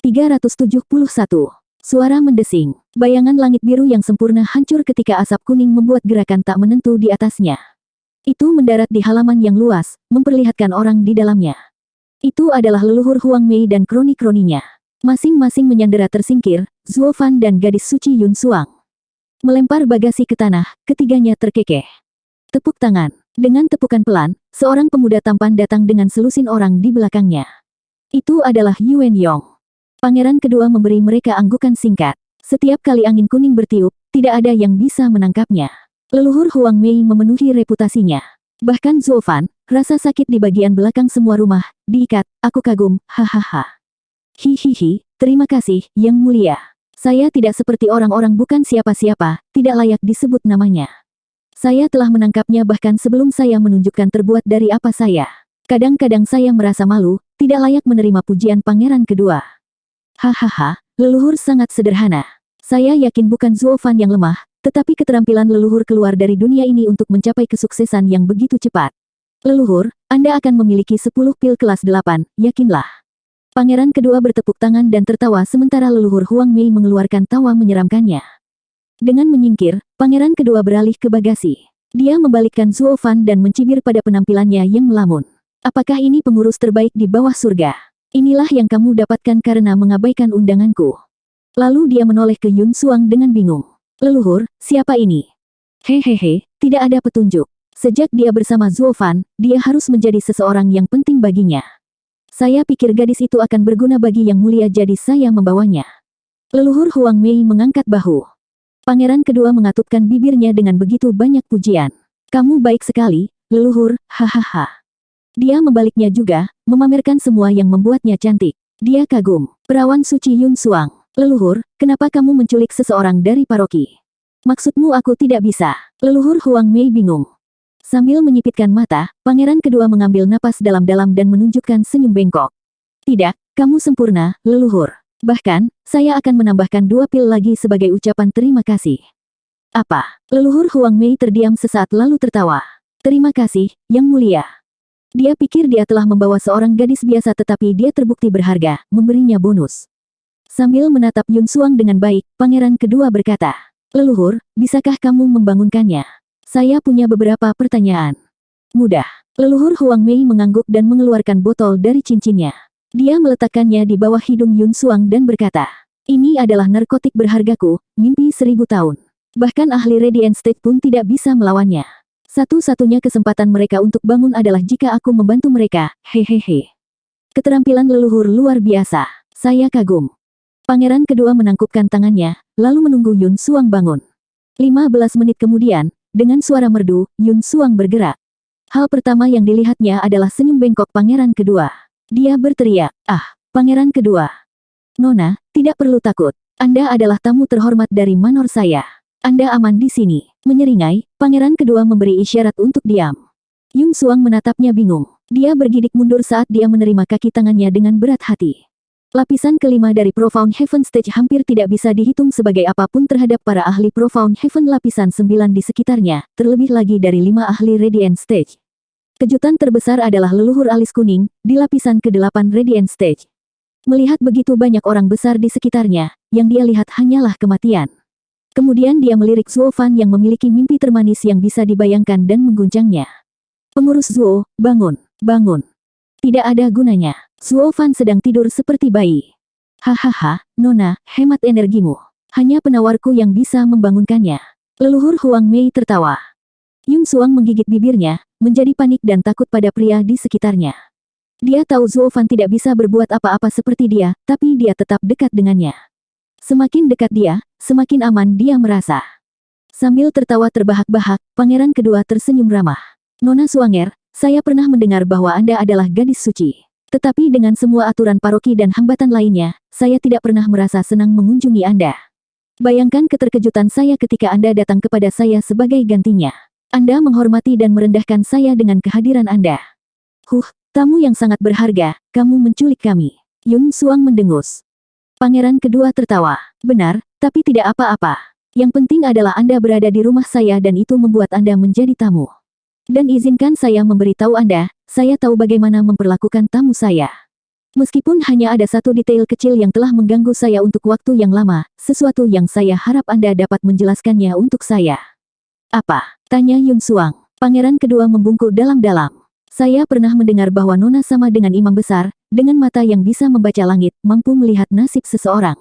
371. Suara mendesing. Bayangan langit biru yang sempurna hancur ketika asap kuning membuat gerakan tak menentu di atasnya. Itu mendarat di halaman yang luas, memperlihatkan orang di dalamnya. Itu adalah leluhur Huang Mei dan kroni-kroninya. Masing-masing menyandera tersingkir, Zuo Fan dan gadis suci Yun Suang. Melempar bagasi ke tanah, ketiganya terkekeh. Tepuk tangan. Dengan tepukan pelan, seorang pemuda tampan datang dengan selusin orang di belakangnya. Itu adalah Yuan Yong. Pangeran kedua memberi mereka anggukan singkat. Setiap kali angin kuning bertiup, tidak ada yang bisa menangkapnya. Leluhur Huang Mei memenuhi reputasinya. Bahkan Zuo Fan, rasa sakit di bagian belakang semua rumah, diikat, aku kagum, hahaha. Hihihi, terima kasih, Yang Mulia. Saya tidak seperti orang-orang bukan siapa-siapa, tidak layak disebut namanya. Saya telah menangkapnya bahkan sebelum saya menunjukkan terbuat dari apa saya. Kadang-kadang saya merasa malu, tidak layak menerima pujian pangeran kedua. Hahaha, leluhur sangat sederhana. Saya yakin bukan Zuo Fan yang lemah, tetapi keterampilan leluhur keluar dari dunia ini untuk mencapai kesuksesan yang begitu cepat. Leluhur, Anda akan memiliki 10 pil kelas 8, yakinlah. Pangeran kedua bertepuk tangan dan tertawa sementara leluhur Huang Mei mengeluarkan tawa menyeramkannya. Dengan menyingkir, pangeran kedua beralih ke bagasi. Dia membalikkan Zuo Fan dan mencibir pada penampilannya yang melamun. Apakah ini pengurus terbaik di bawah surga? Inilah yang kamu dapatkan karena mengabaikan undanganku. Lalu dia menoleh ke Yun Suang dengan bingung. Leluhur, siapa ini? Hehehe, tidak ada petunjuk. Sejak dia bersama Zuo Fan, dia harus menjadi seseorang yang penting baginya. Saya pikir gadis itu akan berguna bagi Yang Mulia jadi saya membawanya. Leluhur Huang Mei mengangkat bahu. Pangeran kedua mengatupkan bibirnya dengan begitu banyak pujian. Kamu baik sekali, leluhur, hahaha. Dia membaliknya juga, memamerkan semua yang membuatnya cantik. Dia kagum. Perawan suci Yun Suang. Leluhur, kenapa kamu menculik seseorang dari paroki? Maksudmu aku tidak bisa. Leluhur Huang Mei bingung. Sambil menyipitkan mata, pangeran kedua mengambil napas dalam-dalam dan menunjukkan senyum bengkok. Tidak, kamu sempurna, leluhur. Bahkan, saya akan menambahkan 2 pil lagi sebagai ucapan terima kasih. Apa? Leluhur Huang Mei terdiam sesaat lalu tertawa. Terima kasih, Yang Mulia. Dia pikir dia telah membawa seorang gadis biasa tetapi dia terbukti berharga, memberinya bonus. Sambil menatap Yun Suang dengan baik, pangeran kedua berkata, Leluhur, bisakah kamu membangunkannya? Saya punya beberapa pertanyaan. Mudah. Leluhur Huang Mei mengangguk dan mengeluarkan botol dari cincinnya. Dia meletakkannya di bawah hidung Yun Suang dan berkata, ini adalah narkotik berhargaku, mimpi 1000 tahun. Bahkan ahli Radiant State pun tidak bisa melawannya. Satu-satunya kesempatan mereka untuk bangun adalah jika aku membantu mereka, hehehe. Keterampilan leluhur luar biasa. Saya kagum. Pangeran kedua menangkupkan tangannya, lalu menunggu Yun Suang bangun. 15 menit kemudian, dengan suara merdu, Yun Suang bergerak. Hal pertama yang dilihatnya adalah senyum bengkok pangeran kedua. Dia berteriak, ah, pangeran kedua. Nona, tidak perlu takut. Anda adalah tamu terhormat dari manor saya. Anda aman di sini. Menyeringai, pangeran kedua memberi isyarat untuk diam. Yun Suang menatapnya bingung. Dia bergidik mundur saat dia menerima kaki tangannya dengan berat hati. Lapisan kelima dari Profound Heaven Stage hampir tidak bisa dihitung sebagai apapun terhadap para ahli Profound Heaven lapisan 9 di sekitarnya, terlebih lagi dari 5 ahli Radiant Stage. Kejutan terbesar adalah leluhur alis kuning, di lapisan ke-8 Radiant Stage. Melihat begitu banyak orang besar di sekitarnya, yang dia lihat hanyalah kematian. Kemudian dia melirik Zuo Fan yang memiliki mimpi termanis yang bisa dibayangkan dan mengguncangnya. Pengurus Zuo, bangun, bangun. Tidak ada gunanya. Zuo Fan sedang tidur seperti bayi. Hahaha, Nona, hemat energimu. Hanya penawarku yang bisa membangunkannya. Leluhur Huang Mei tertawa. Yun Suang menggigit bibirnya, menjadi panik dan takut pada pria di sekitarnya. Dia tahu Zuo Fan tidak bisa berbuat apa-apa seperti dia, tapi dia tetap dekat dengannya. Semakin dekat dia, semakin aman dia merasa. Sambil tertawa terbahak-bahak, pangeran kedua tersenyum ramah. Nona Suanger, saya pernah mendengar bahwa Anda adalah gadis suci. Tetapi dengan semua aturan paroki dan hambatan lainnya, saya tidak pernah merasa senang mengunjungi Anda. Bayangkan keterkejutan saya ketika Anda datang kepada saya sebagai gantinya. Anda menghormati dan merendahkan saya dengan kehadiran Anda. Tamu yang sangat berharga, kamu menculik kami. Yun Suang mendengus. Pangeran kedua tertawa. Benar, tapi tidak apa-apa. Yang penting adalah Anda berada di rumah saya dan itu membuat Anda menjadi tamu. Dan izinkan saya memberitahu Anda, saya tahu bagaimana memperlakukan tamu saya. Meskipun hanya ada satu detail kecil yang telah mengganggu saya untuk waktu yang lama, sesuatu yang saya harap Anda dapat menjelaskannya untuk saya. Apa? Tanya Yun Suang. Pangeran kedua membungkuk dalam-dalam. Saya pernah mendengar bahwa Nona sama dengan imam besar, dengan mata yang bisa membaca langit, mampu melihat nasib seseorang.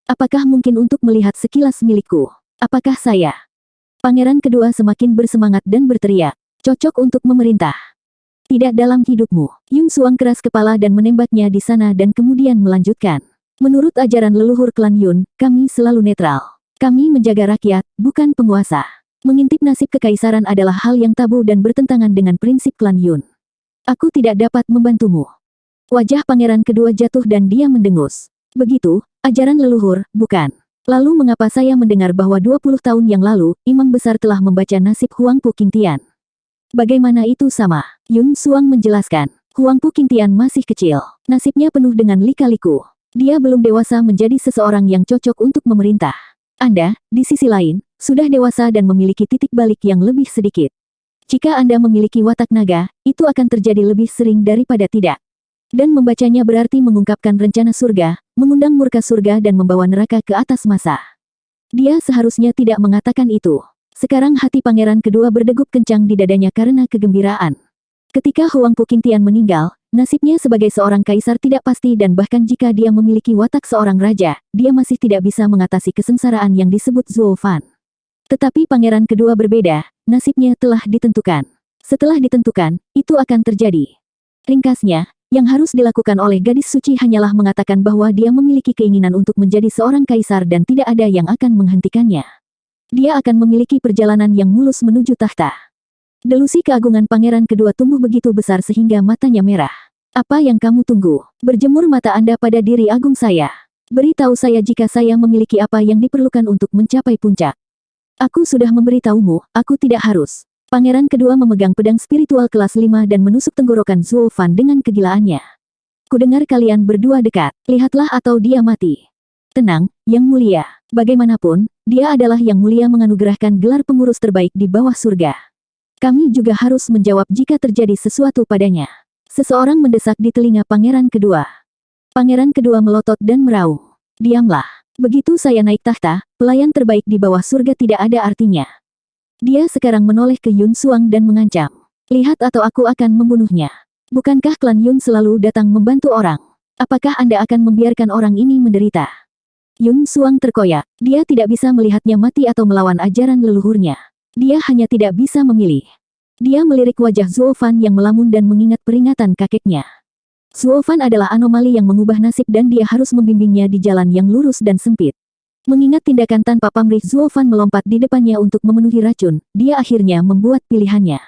Apakah mungkin untuk melihat sekilas milikku? Apakah saya? Pangeran kedua semakin bersemangat dan berteriak. Cocok untuk memerintah. Tidak dalam hidupmu. Yun Suang keras kepala dan menembaknya di sana dan kemudian melanjutkan. Menurut ajaran leluhur klan Yun, kami selalu netral. Kami menjaga rakyat, bukan penguasa. Mengintip nasib kekaisaran adalah hal yang tabu dan bertentangan dengan prinsip klan Yun. Aku tidak dapat membantumu. Wajah pangeran kedua jatuh dan dia mendengus. Begitu, ajaran leluhur, bukan. Lalu mengapa saya mendengar bahwa 20 tahun yang lalu, imam besar telah membaca nasib Huang Pu Qingtian? Bagaimana itu sama? Yun Suang menjelaskan. Huang Pu Qingtian masih kecil. Nasibnya penuh dengan lika-liku. Dia belum dewasa menjadi seseorang yang cocok untuk memerintah. Anda, di sisi lain, sudah dewasa dan memiliki titik balik yang lebih sedikit. Jika Anda memiliki watak naga, itu akan terjadi lebih sering daripada tidak. Dan membacanya berarti mengungkapkan rencana surga, mengundang murka surga dan membawa neraka ke atas masa. Dia seharusnya tidak mengatakan itu. Sekarang hati pangeran kedua berdegup kencang di dadanya karena kegembiraan. Ketika Huang Pu Qingtian meninggal, nasibnya sebagai seorang kaisar tidak pasti dan bahkan jika dia memiliki watak seorang raja, dia masih tidak bisa mengatasi kesengsaraan yang disebut Zuo Fan. Tetapi pangeran kedua berbeda, nasibnya telah ditentukan. Setelah ditentukan, itu akan terjadi. Ringkasnya, yang harus dilakukan oleh gadis suci hanyalah mengatakan bahwa dia memiliki keinginan untuk menjadi seorang kaisar dan tidak ada yang akan menghentikannya. Dia akan memiliki perjalanan yang mulus menuju tahta. Delusi keagungan pangeran kedua tumbuh begitu besar sehingga matanya merah. Apa yang kamu tunggu? Berjemur mata Anda pada diri agung saya. Beritahu saya jika saya memiliki apa yang diperlukan untuk mencapai puncak. Aku sudah memberitahumu, aku tidak harus. Pangeran kedua memegang pedang spiritual kelas 5 dan menusuk tenggorokan Zuo Fan dengan kegilaannya. Kudengar kalian berdua dekat, lihatlah atau dia mati. Tenang, Yang Mulia. Bagaimanapun, dia adalah Yang Mulia menganugerahkan gelar pengurus terbaik di bawah surga. Kami juga harus menjawab jika terjadi sesuatu padanya. Seseorang mendesak di telinga pangeran kedua. Pangeran kedua melotot dan meraung. Diamlah. Begitu saya naik tahta, pelayan terbaik di bawah surga tidak ada artinya. Dia sekarang menoleh ke Yun Suang dan mengancam. Lihat atau aku akan membunuhnya. Bukankah klan Yun selalu datang membantu orang? Apakah Anda akan membiarkan orang ini menderita? Yun Suang terkoyak. Dia tidak bisa melihatnya mati atau melawan ajaran leluhurnya. Dia hanya tidak bisa memilih. Dia melirik wajah Zuo Fan yang melamun dan mengingat peringatan kakeknya. Zuo Fan adalah anomali yang mengubah nasib dan dia harus membimbingnya di jalan yang lurus dan sempit. Mengingat tindakan tanpa pamrih Zuo Fan melompat di depannya untuk memenuhi racun, dia akhirnya membuat pilihannya.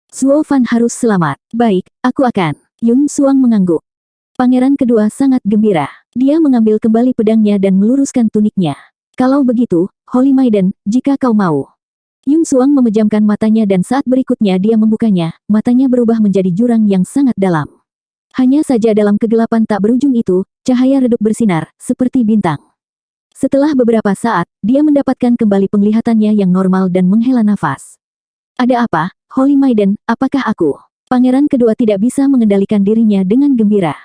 Zuo Fan harus selamat. Baik, aku akan. Yun Suang mengangguk. Pangeran kedua sangat gembira. Dia mengambil kembali pedangnya dan meluruskan tuniknya. Kalau begitu, Holy Maiden, jika kau mau. Yun Suang memejamkan matanya dan saat berikutnya dia membukanya, matanya berubah menjadi jurang yang sangat dalam. Hanya saja dalam kegelapan tak berujung itu, cahaya redup bersinar, seperti bintang. Setelah beberapa saat, dia mendapatkan kembali penglihatannya yang normal dan menghela nafas. Ada apa, Holy Maiden, apakah aku? Pangeran kedua tidak bisa mengendalikan dirinya dengan gembira.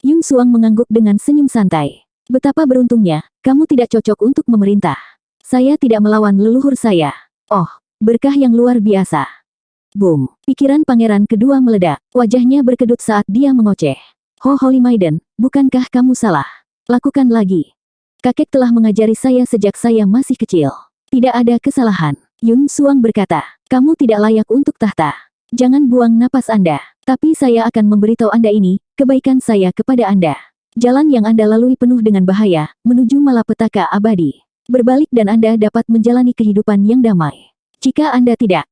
Yun Suang mengangguk dengan senyum santai. Betapa beruntungnya, kamu tidak cocok untuk memerintah. Saya tidak melawan leluhur saya. Oh, berkah yang luar biasa. Boom. Pikiran pangeran kedua meledak. Wajahnya berkedut saat dia mengoceh. Holy Maiden, bukankah kamu salah? Lakukan lagi. Kakek telah mengajari saya sejak saya masih kecil. Tidak ada kesalahan. Yun Suang berkata, kamu tidak layak untuk tahta. Jangan buang napas Anda. Tapi saya akan memberitahu Anda ini, kebaikan saya kepada Anda. Jalan yang Anda lalui penuh dengan bahaya, menuju malapetaka abadi. Berbalik dan Anda dapat menjalani kehidupan yang damai. Jika Anda tidak,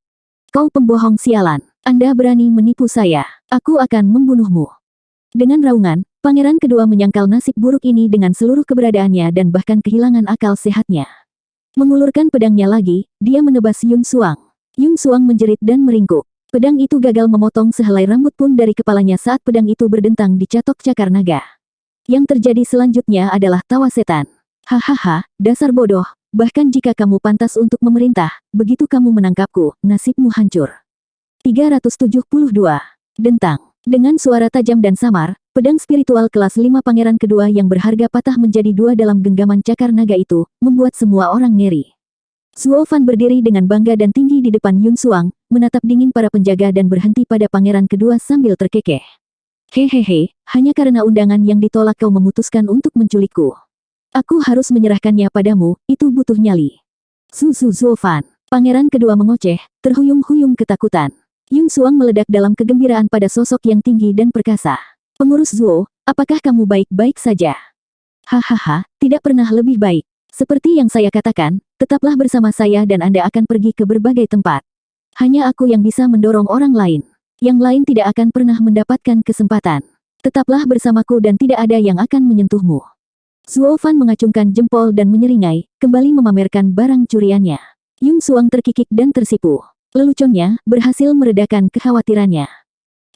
kau pembohong sialan. Anda berani menipu saya. Aku akan membunuhmu. Dengan raungan, pangeran kedua menyangkal nasib buruk ini dengan seluruh keberadaannya dan bahkan kehilangan akal sehatnya. Mengulurkan pedangnya lagi, dia menebas Yun Suang. Yun Suang menjerit dan meringkuk. Pedang itu gagal memotong sehelai rambut pun dari kepalanya saat pedang itu berdentang di catok cakar naga. Yang terjadi selanjutnya adalah tawa setan. Hahaha, dasar bodoh, bahkan jika kamu pantas untuk memerintah, begitu kamu menangkapku, nasibmu hancur. 372. Dentang. Dengan suara tajam dan samar, pedang spiritual kelas 5 pangeran kedua yang berharga patah menjadi dua dalam genggaman cakar naga itu, membuat semua orang ngeri. Zuo Fan berdiri dengan bangga dan tinggi di depan Yun Xuang, menatap dingin para penjaga dan berhenti pada pangeran kedua sambil terkekeh. Hehehe, hanya karena undangan yang ditolak kau memutuskan untuk menculikku. Aku harus menyerahkannya padamu, itu butuh nyali. Zuo Fan. Pangeran kedua mengoceh, terhuyung-huyung ketakutan. Yun Xuang meledak dalam kegembiraan pada sosok yang tinggi dan perkasa. Pengurus Zuo, apakah kamu baik-baik saja? Hahaha, tidak pernah lebih baik. Seperti yang saya katakan, tetaplah bersama saya dan Anda akan pergi ke berbagai tempat. Hanya aku yang bisa mendorong orang lain. Yang lain tidak akan pernah mendapatkan kesempatan. Tetaplah bersamaku dan tidak ada yang akan menyentuhmu. Zuo Fan mengacungkan jempol dan menyeringai, kembali memamerkan barang curiannya. Yun Xuang terkikik dan tersipu. Leluconnya berhasil meredakan kekhawatirannya.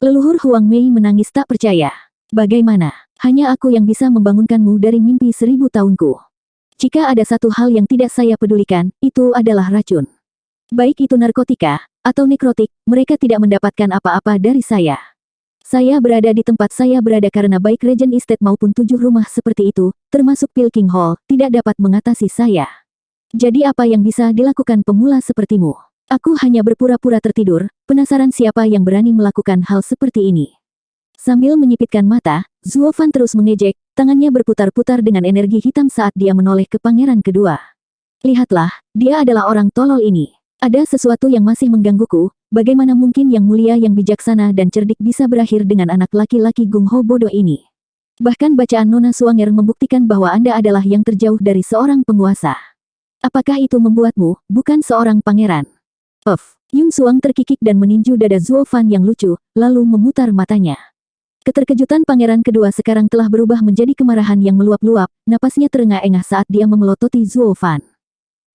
Leluhur Huang Mei menangis tak percaya. Bagaimana? Hanya aku yang bisa membangunkanmu dari mimpi 1000 tahunku. Jika ada satu hal yang tidak saya pedulikan, itu adalah racun. Baik itu narkotika, atau nekrotik, mereka tidak mendapatkan apa-apa dari saya. Saya berada di tempat saya berada karena baik Regent Estate maupun 7 rumah seperti itu, termasuk Pilking Hall, tidak dapat mengatasi saya. Jadi apa yang bisa dilakukan pemula sepertimu? Aku hanya berpura-pura tertidur, penasaran siapa yang berani melakukan hal seperti ini. Sambil menyipitkan mata, Zuo Fan terus mengejek, tangannya berputar-putar dengan energi hitam saat dia menoleh ke pangeran kedua. Lihatlah, dia adalah orang tolol ini. Ada sesuatu yang masih menggangguku, bagaimana mungkin yang mulia yang bijaksana dan cerdik bisa berakhir dengan anak laki-laki Gung Ho bodoh ini. Bahkan bacaan Nona Suanger membuktikan bahwa Anda adalah yang terjauh dari seorang penguasa. Apakah itu membuatmu, bukan seorang pangeran? Yun Xuang terkikik dan meninju dada Zuo Fan yang lucu, lalu memutar matanya. Keterkejutan pangeran kedua sekarang telah berubah menjadi kemarahan yang meluap-luap, napasnya terengah-engah saat dia memelototi Zuo Fan.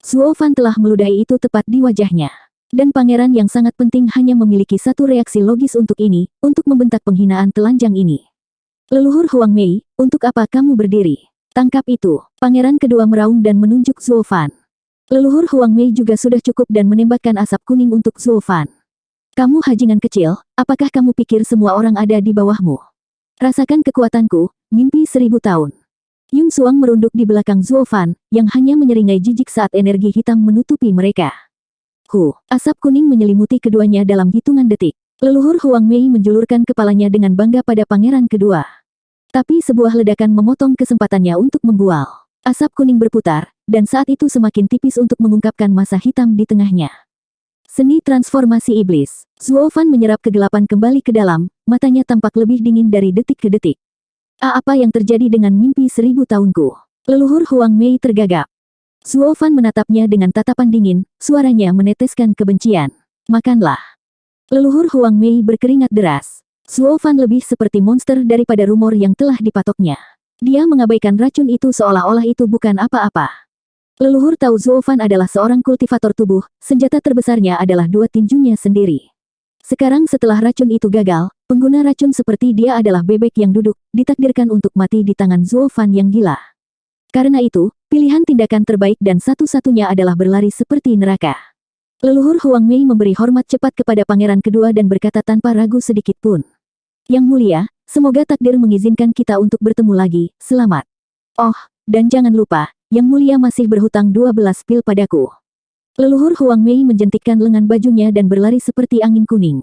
Zuo Fan telah meludahi itu tepat di wajahnya. Dan pangeran yang sangat penting hanya memiliki satu reaksi logis untuk ini, untuk membentak penghinaan telanjang ini. Leluhur Huang Mei, untuk apa kamu berdiri? Tangkap itu. Pangeran kedua meraung dan menunjuk Zuo Fan. Leluhur Huang Mei juga sudah cukup dan menembakkan asap kuning untuk Zuo Fan. Kamu hajingan kecil, apakah kamu pikir semua orang ada di bawahmu? Rasakan kekuatanku, mimpi 1000 tahun. Yun Xuang merunduk di belakang Zuo Fan, yang hanya menyeringai jijik saat energi hitam menutupi mereka. Asap kuning menyelimuti keduanya dalam hitungan detik. Leluhur Huang Mei menjulurkan kepalanya dengan bangga pada pangeran kedua. Tapi sebuah ledakan memotong kesempatannya untuk membual. Asap kuning berputar, dan saat itu semakin tipis untuk mengungkapkan masa hitam di tengahnya. Seni transformasi iblis. Zuo Fan menyerap kegelapan kembali ke dalam, matanya tampak lebih dingin dari detik ke detik. Apa yang terjadi dengan mimpi 1000 tahunku? Leluhur Huang Mei tergagap. Zuo Fan menatapnya dengan tatapan dingin, suaranya meneteskan kebencian. Makanlah. Leluhur Huang Mei berkeringat deras. Zuo Fan lebih seperti monster daripada rumor yang telah dipatoknya. Dia mengabaikan racun itu seolah-olah itu bukan apa-apa. Leluhur tahu Zuo Fan adalah seorang kultivator tubuh, senjata terbesarnya adalah 2 tinjunya sendiri. Sekarang setelah racun itu gagal, pengguna racun seperti dia adalah bebek yang duduk, ditakdirkan untuk mati di tangan Zuo Fan yang gila. Karena itu, pilihan tindakan terbaik dan satu-satunya adalah berlari seperti neraka. Leluhur Huang Mei memberi hormat cepat kepada pangeran kedua dan berkata tanpa ragu sedikit pun. Yang mulia, semoga takdir mengizinkan kita untuk bertemu lagi, selamat. Oh, dan jangan lupa, Yang Mulia masih berhutang 12 pil padaku. Leluhur Huang Mei menjentikkan lengan bajunya dan berlari seperti angin kuning.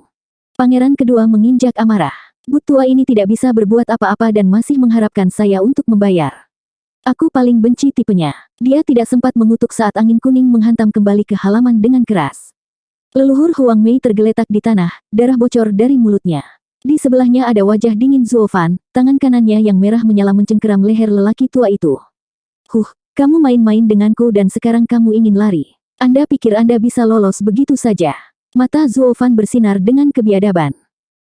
Pangeran kedua menginjak amarah. But tua ini tidak bisa berbuat apa-apa dan masih mengharapkan saya untuk membayar. Aku paling benci tipenya. Dia tidak sempat mengutuk saat angin kuning menghantam kembali ke halaman dengan keras. Leluhur Huang Mei tergeletak di tanah, darah bocor dari mulutnya. Di sebelahnya ada wajah dingin Zuo Fan, tangan kanannya yang merah menyala mencengkeram leher lelaki tua itu. Kamu main-main denganku dan sekarang kamu ingin lari. Anda pikir Anda bisa lolos begitu saja? Mata Zuo Fan bersinar dengan kebiadaban.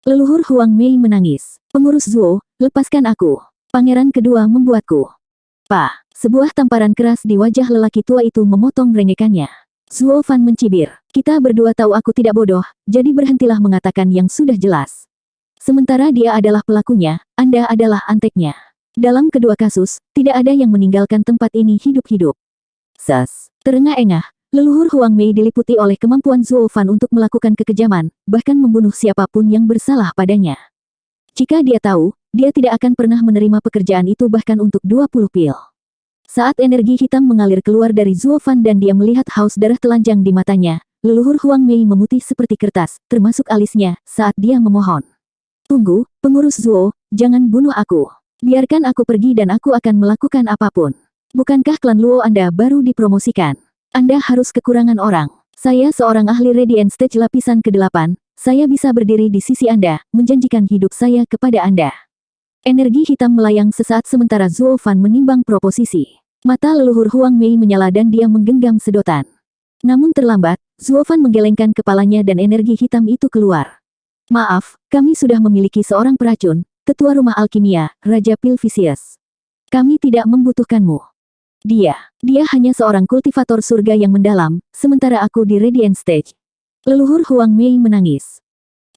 Leluhur Huang Mei menangis. Pengurus Zuo, lepaskan aku. Pangeran kedua membuatku. Sebuah tamparan keras di wajah lelaki tua itu memotong rengekannya. Zuo Fan mencibir. Kita berdua tahu aku tidak bodoh, jadi berhentilah mengatakan yang sudah jelas. Sementara dia adalah pelakunya, Anda adalah anteknya. Dalam kedua kasus, tidak ada yang meninggalkan tempat ini hidup-hidup. Terengah-engah, leluhur Huang Mei diliputi oleh kemampuan Zuo Fan untuk melakukan kekejaman, bahkan membunuh siapapun yang bersalah padanya. Jika dia tahu, dia tidak akan pernah menerima pekerjaan itu bahkan untuk 20 pil. Saat energi hitam mengalir keluar dari Zuo Fan dan dia melihat haus darah telanjang di matanya, leluhur Huang Mei memutih seperti kertas, termasuk alisnya, saat dia memohon. Tunggu, pengurus Zuo, jangan bunuh aku. Biarkan aku pergi dan aku akan melakukan apapun. Bukankah klan Luo Anda baru dipromosikan? Anda harus kekurangan orang. Saya seorang ahli Radiant Stage lapisan ke-8, saya bisa berdiri di sisi Anda, menjanjikan hidup saya kepada Anda. Energi hitam melayang sesaat sementara Zuo Fan menimbang proposisi. Mata leluhur Huang Mei menyala dan dia menggenggam sedotan. Namun terlambat, Zuo Fan menggelengkan kepalanya dan energi hitam itu keluar. Maaf, kami sudah memiliki seorang peracun, ketua rumah alkimia, Raja Pilvisius. Kami tidak membutuhkanmu. Dia hanya seorang kultivator surga yang mendalam, sementara aku di Radiant Stage. Leluhur Huang Mei menangis.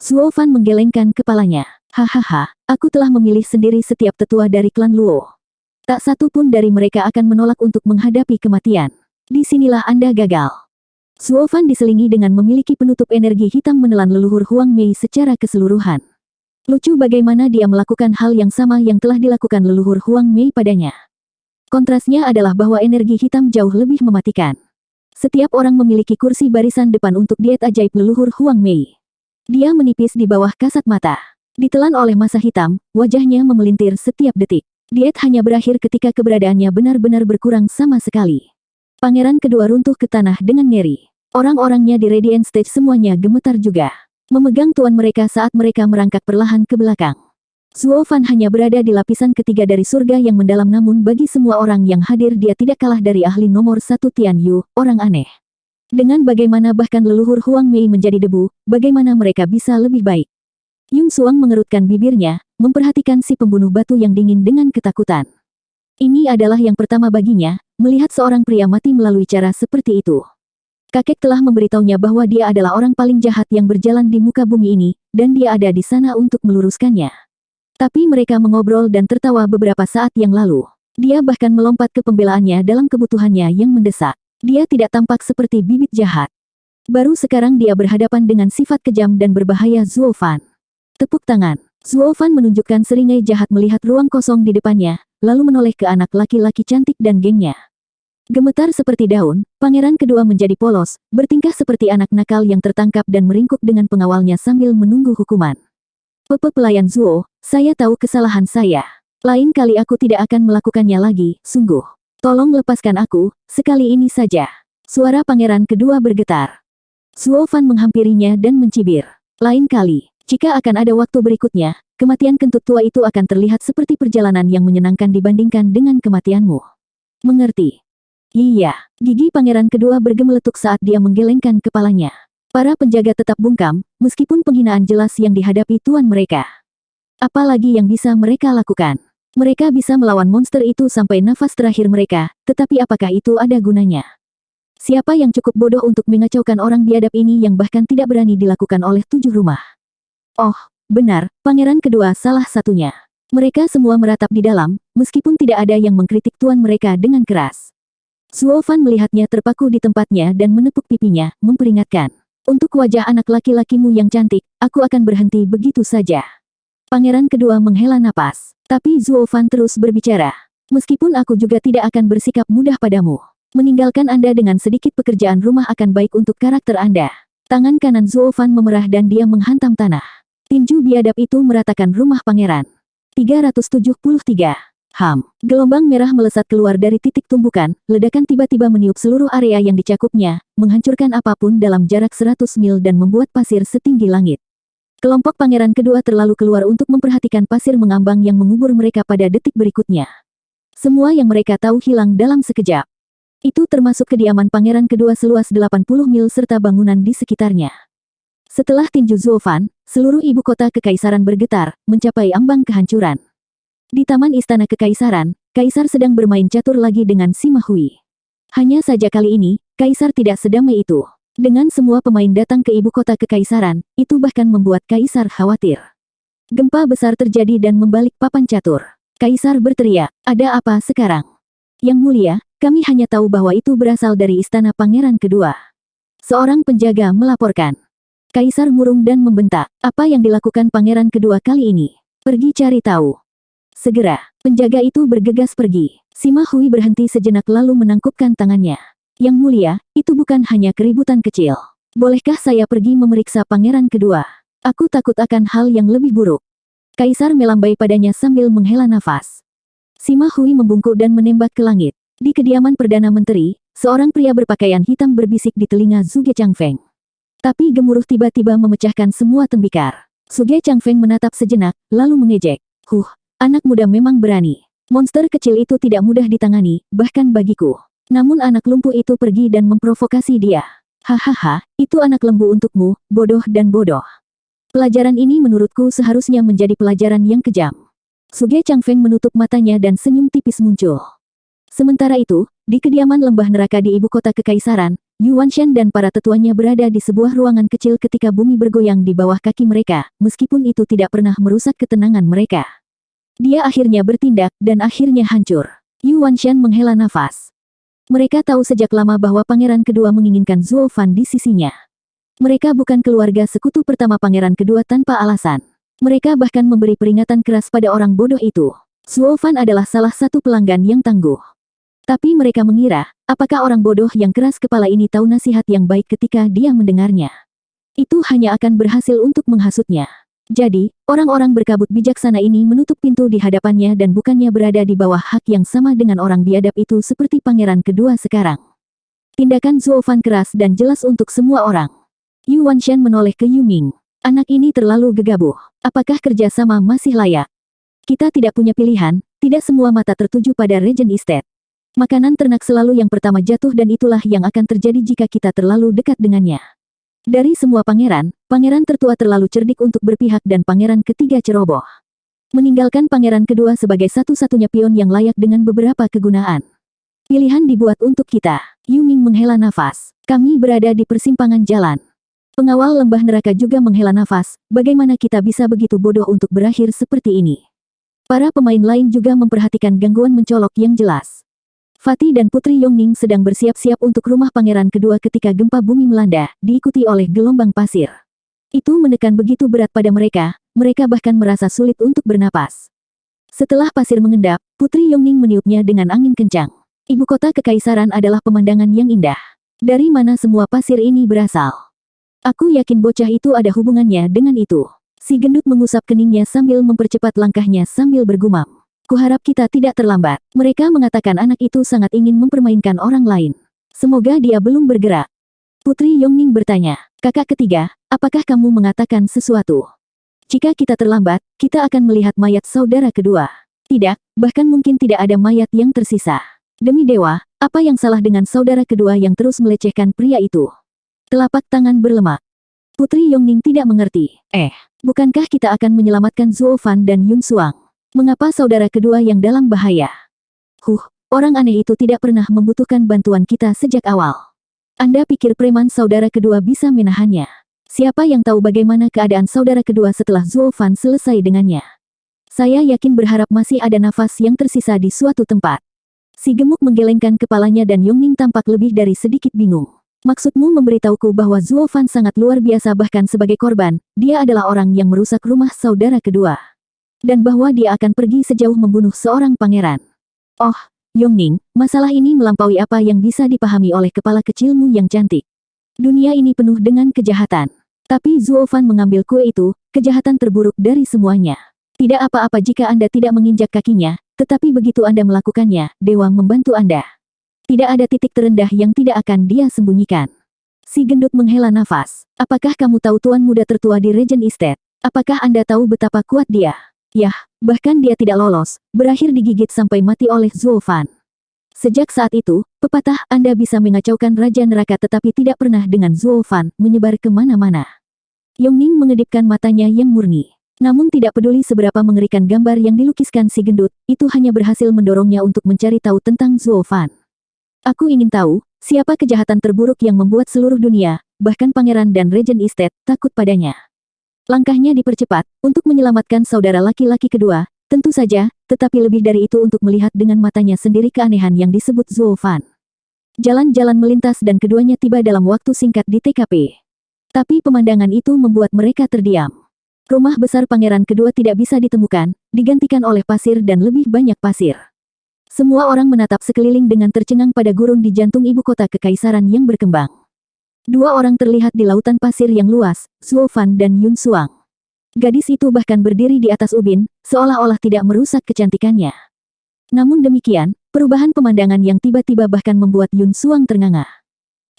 Zuo Fan menggelengkan kepalanya. Hahaha, aku telah memilih sendiri setiap tetua dari klan Luo. Tak satu pun dari mereka akan menolak untuk menghadapi kematian. Disinilah Anda gagal. Zuo Fan diselingi dengan memiliki penutup energi hitam menelan leluhur Huang Mei secara keseluruhan. Lucu bagaimana dia melakukan hal yang sama yang telah dilakukan leluhur Huang Mei padanya. Kontrasnya adalah bahwa energi hitam jauh lebih mematikan. Setiap orang memiliki kursi barisan depan untuk diet ajaib leluhur Huang Mei. Dia menipis di bawah kasat mata. Ditelan oleh massa hitam, wajahnya memelintir setiap detik. Diet hanya berakhir ketika keberadaannya benar-benar berkurang sama sekali. Pangeran kedua runtuh ke tanah dengan ngeri. Orang-orangnya di Radiant Stage semuanya gemetar juga. Memegang tuan mereka saat mereka merangkak perlahan ke belakang. Zuo Fan hanya berada di lapisan ketiga dari surga yang mendalam namun bagi semua orang yang hadir dia tidak kalah dari ahli nomor 1 Tian Yu, orang aneh. Dengan bagaimana bahkan leluhur Huang Mei menjadi debu, bagaimana mereka bisa lebih baik? Yung Suang mengerutkan bibirnya, memperhatikan si pembunuh batu yang dingin dengan ketakutan. Ini adalah yang pertama baginya, melihat seorang pria mati melalui cara seperti itu. Kakek telah memberitahunya bahwa dia adalah orang paling jahat yang berjalan di muka bumi ini, dan dia ada di sana untuk meluruskannya. Tapi mereka mengobrol dan tertawa beberapa saat yang lalu. Dia bahkan melompat ke pembelaannya dalam kebutuhannya yang mendesak. Dia tidak tampak seperti bibit jahat. Baru sekarang dia berhadapan dengan sifat kejam dan berbahaya Zuo Fan. Tepuk tangan. Zuo Fan menunjukkan seringai jahat melihat ruang kosong di depannya, lalu menoleh ke anak laki-laki cantik dan gengnya. Gemetar seperti daun, pangeran kedua menjadi polos, bertingkah seperti anak nakal yang tertangkap dan meringkuk dengan pengawalnya sambil menunggu hukuman. Pelayan Zuo, saya tahu kesalahan saya. Lain kali aku tidak akan melakukannya lagi, sungguh. Tolong lepaskan aku, sekali ini saja. Suara pangeran kedua bergetar. Zuo Fan menghampirinya dan mencibir. Lain kali. Jika akan ada waktu berikutnya, kematian kentut tua itu akan terlihat seperti perjalanan yang menyenangkan dibandingkan dengan kematianmu. Mengerti? Iya. Gigi pangeran kedua bergemeletuk saat dia menggelengkan kepalanya. Para penjaga tetap bungkam, meskipun penghinaan jelas yang dihadapi tuan mereka. Apalagi yang bisa mereka lakukan? Mereka bisa melawan monster itu sampai nafas terakhir mereka, tetapi apakah itu ada gunanya? Siapa yang cukup bodoh untuk mengacaukan orang biadab ini yang bahkan tidak berani dilakukan oleh 7 rumah? Oh, benar, pangeran kedua salah satunya. Mereka semua meratap di dalam, meskipun tidak ada yang mengkritik tuan mereka dengan keras. Zuo Fan melihatnya terpaku di tempatnya dan menepuk pipinya, memperingatkan. Untuk wajah anak laki-lakimu yang cantik, aku akan berhenti begitu saja. Pangeran kedua menghela napas. Tapi Zuo Fan terus berbicara. Meskipun aku juga tidak akan bersikap mudah padamu. Meninggalkan Anda dengan sedikit pekerjaan rumah akan baik untuk karakter Anda. Tangan kanan Zuo Fan memerah dan dia menghantam tanah. Tinju biadab itu meratakan rumah pangeran. 373. Gelombang merah melesat keluar dari titik tumbukan, ledakan tiba-tiba meniup seluruh area yang dicakupnya, menghancurkan apapun dalam jarak 100 mil dan membuat pasir setinggi langit. Kelompok pangeran kedua terlalu keluar untuk memperhatikan pasir mengambang yang mengubur mereka pada detik berikutnya. Semua yang mereka tahu hilang dalam sekejap. Itu termasuk kediaman pangeran kedua seluas 80 mil serta bangunan di sekitarnya. Setelah tinju Zuo Fan, seluruh ibu kota kekaisaran bergetar, mencapai ambang kehancuran. Di taman istana kekaisaran, kaisar sedang bermain catur lagi dengan Sima Hui. Hanya saja kali ini, kaisar tidak sedamai itu. Dengan semua pemain datang ke ibu kota kekaisaran, itu bahkan membuat kaisar khawatir. Gempa besar terjadi dan membalik papan catur. Kaisar berteriak, "Ada apa sekarang?" "Yang mulia, kami hanya tahu bahwa itu berasal dari istana pangeran kedua." Seorang penjaga melaporkan. Kaisar murung dan membentak, "Apa yang dilakukan pangeran kedua kali ini? Pergi cari tahu. Segera, penjaga itu bergegas pergi. Sima Hui berhenti sejenak lalu menangkupkan tangannya. Yang mulia, itu bukan hanya keributan kecil. Bolehkah saya pergi memeriksa pangeran kedua? Aku takut akan hal yang lebih buruk. Kaisar melambai padanya sambil menghela nafas. Sima Hui membungkuk dan menembak ke langit. Di kediaman Perdana Menteri, seorang pria berpakaian hitam berbisik di telinga Zhuge Changfeng. Tapi gemuruh tiba-tiba memecahkan semua tembikar. Zhuge Changfeng menatap sejenak, lalu mengejek. Anak muda memang berani. Monster kecil itu tidak mudah ditangani, bahkan bagiku. Namun anak lumpuh itu pergi dan memprovokasi dia. Hahaha, itu anak lembu untukmu, bodoh dan bodoh. Pelajaran ini menurutku seharusnya menjadi pelajaran yang kejam. Zhuge Changfeng menutup matanya dan senyum tipis muncul. Sementara itu, di kediaman lembah neraka di ibu kota kekaisaran, Yu Wanshan dan para tetuanya berada di sebuah ruangan kecil ketika bumi bergoyang di bawah kaki mereka, meskipun itu tidak pernah merusak ketenangan mereka. Dia akhirnya bertindak dan akhirnya hancur. Yu Wanshan menghela nafas. Mereka tahu sejak lama bahwa pangeran kedua menginginkan Zuo Fan di sisinya. Mereka bukan keluarga sekutu pertama pangeran kedua tanpa alasan. Mereka bahkan memberi peringatan keras pada orang bodoh itu. Zuo Fan adalah salah satu pelanggan yang tangguh. Tapi mereka mengira, apakah orang bodoh yang keras kepala ini tahu nasihat yang baik ketika dia mendengarnya? Itu hanya akan berhasil untuk menghasutnya. Jadi, orang-orang berkabut bijaksana ini menutup pintu di hadapannya dan bukannya berada di bawah hak yang sama dengan orang biadab itu seperti pangeran kedua sekarang. Tindakan Zuo Fan keras dan jelas untuk semua orang. Yu Wanshan menoleh ke Yu Ming. Anak ini terlalu gegabah. Apakah kerjasama masih layak? Kita tidak punya pilihan, tidak semua mata tertuju pada Regent Estate. Makanan ternak selalu yang pertama jatuh dan itulah yang akan terjadi jika kita terlalu dekat dengannya. Dari semua pangeran, pangeran tertua terlalu cerdik untuk berpihak dan pangeran ketiga ceroboh. Meninggalkan pangeran kedua sebagai satu-satunya pion yang layak dengan beberapa kegunaan. Pilihan dibuat untuk kita. Yu Ming menghela nafas. Kami berada di persimpangan jalan. Pengawal lembah neraka juga menghela nafas. Bagaimana kita bisa begitu bodoh untuk berakhir seperti ini? Para pemain lain juga memperhatikan gangguan mencolok yang jelas. Fatih dan Putri Yongning sedang bersiap-siap untuk rumah pangeran kedua ketika gempa bumi melanda, diikuti oleh gelombang pasir. Itu menekan begitu berat pada mereka bahkan merasa sulit untuk bernapas. Setelah pasir mengendap, Putri Yongning meniupnya dengan angin kencang. Ibu kota kekaisaran adalah pemandangan yang indah. Dari mana semua pasir ini berasal? Aku yakin bocah itu ada hubungannya dengan itu. Si gendut mengusap keningnya sambil mempercepat langkahnya sambil bergumam. Kuharap kita tidak terlambat. Mereka mengatakan anak itu sangat ingin mempermainkan orang lain. Semoga dia belum bergerak. Putri Yongning bertanya, kakak ketiga, apakah kamu mengatakan sesuatu? Jika kita terlambat, kita akan melihat mayat saudara kedua. Tidak, bahkan mungkin tidak ada mayat yang tersisa. Demi dewa, apa yang salah dengan saudara kedua yang terus melecehkan pria itu? Telapak tangan berlemak. Putri Yongning tidak mengerti. Bukankah kita akan menyelamatkan Zuo Fan dan Yun Suang? Mengapa saudara kedua yang dalam bahaya? Orang aneh itu tidak pernah membutuhkan bantuan kita sejak awal. Anda pikir preman saudara kedua bisa menahannya? Siapa yang tahu bagaimana keadaan saudara kedua setelah Zuo Fan selesai dengannya? Saya yakin berharap masih ada nafas yang tersisa di suatu tempat. Si gemuk menggelengkan kepalanya dan Yongning tampak lebih dari sedikit bingung. Maksudmu memberitahuku bahwa Zuo Fan sangat luar biasa bahkan sebagai korban, dia adalah orang yang merusak rumah saudara kedua. Dan bahwa dia akan pergi sejauh membunuh seorang pangeran. Oh, Yongning, masalah ini melampaui apa yang bisa dipahami oleh kepala kecilmu yang cantik. Dunia ini penuh dengan kejahatan. Tapi Zuo Fan mengambil kue itu, kejahatan terburuk dari semuanya. Tidak apa-apa jika Anda tidak menginjak kakinya, tetapi begitu Anda melakukannya, dewa membantu Anda. Tidak ada titik terendah yang tidak akan dia sembunyikan. Si gendut menghela nafas. Apakah kamu tahu tuan muda tertua di Regent Estate? Apakah Anda tahu betapa kuat dia? Yah, bahkan dia tidak lolos, berakhir digigit sampai mati oleh Zuo Fan. Sejak saat itu, pepatah Anda bisa mengacaukan Raja Neraka tetapi tidak pernah dengan Zuo Fan menyebar kemana-mana. Yongning mengedipkan matanya yang murni. Namun tidak peduli seberapa mengerikan gambar yang dilukiskan si gendut, itu hanya berhasil mendorongnya untuk mencari tahu tentang Zuo Fan. Aku ingin tahu, siapa kejahatan terburuk yang membuat seluruh dunia, bahkan pangeran dan Regent Estate, takut padanya. Langkahnya dipercepat, untuk menyelamatkan saudara laki-laki kedua, tentu saja, tetapi lebih dari itu untuk melihat dengan matanya sendiri keanehan yang disebut Zuo Fan. Jalan-jalan melintas dan keduanya tiba dalam waktu singkat di TKP. Tapi pemandangan itu membuat mereka terdiam. Rumah besar pangeran kedua tidak bisa ditemukan, digantikan oleh pasir dan lebih banyak pasir. Semua orang menatap sekeliling dengan tercengang pada gurun di jantung ibu kota kekaisaran yang berkembang. Dua orang terlihat di lautan pasir yang luas, Zuo Fan dan Yun Suang. Gadis itu bahkan berdiri di atas ubin, seolah-olah tidak merusak kecantikannya. Namun demikian, perubahan pemandangan yang tiba-tiba bahkan membuat Yun Suang ternganga.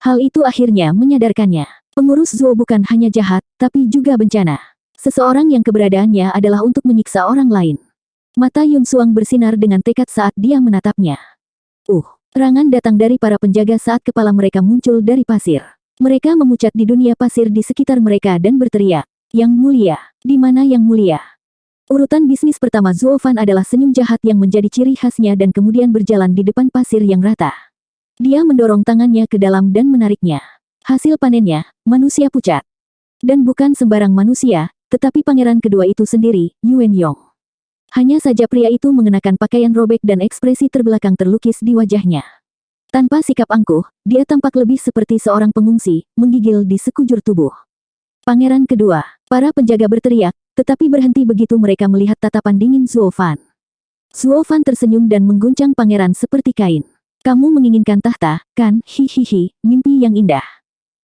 Hal itu akhirnya menyadarkannya. Pengurus Zuo bukan hanya jahat, tapi juga bencana. Seseorang yang keberadaannya adalah untuk menyiksa orang lain. Mata Yun Suang bersinar dengan tekad saat dia menatapnya. Serangan datang dari para penjaga saat kepala mereka muncul dari pasir. Mereka memucat di dunia pasir di sekitar mereka dan berteriak, "Yang mulia, di mana yang mulia?" Urutan bisnis pertama Zuo Fan adalah senyum jahat yang menjadi ciri khasnya dan kemudian berjalan di depan pasir yang rata. Dia mendorong tangannya ke dalam dan menariknya. Hasil panennya, manusia pucat. Dan bukan sembarang manusia, tetapi pangeran kedua itu sendiri, Yuan Yong. Hanya saja pria itu mengenakan pakaian robek dan ekspresi terbelakang terlukis di wajahnya. Tanpa sikap angkuh, dia tampak lebih seperti seorang pengungsi, menggigil di sekujur tubuh. Pangeran kedua, para penjaga berteriak, tetapi berhenti begitu mereka melihat tatapan dingin Zuo Fan. Zuo Fan tersenyum dan mengguncang pangeran seperti kain. "Kamu menginginkan tahta, kan? Hihihi, mimpi yang indah.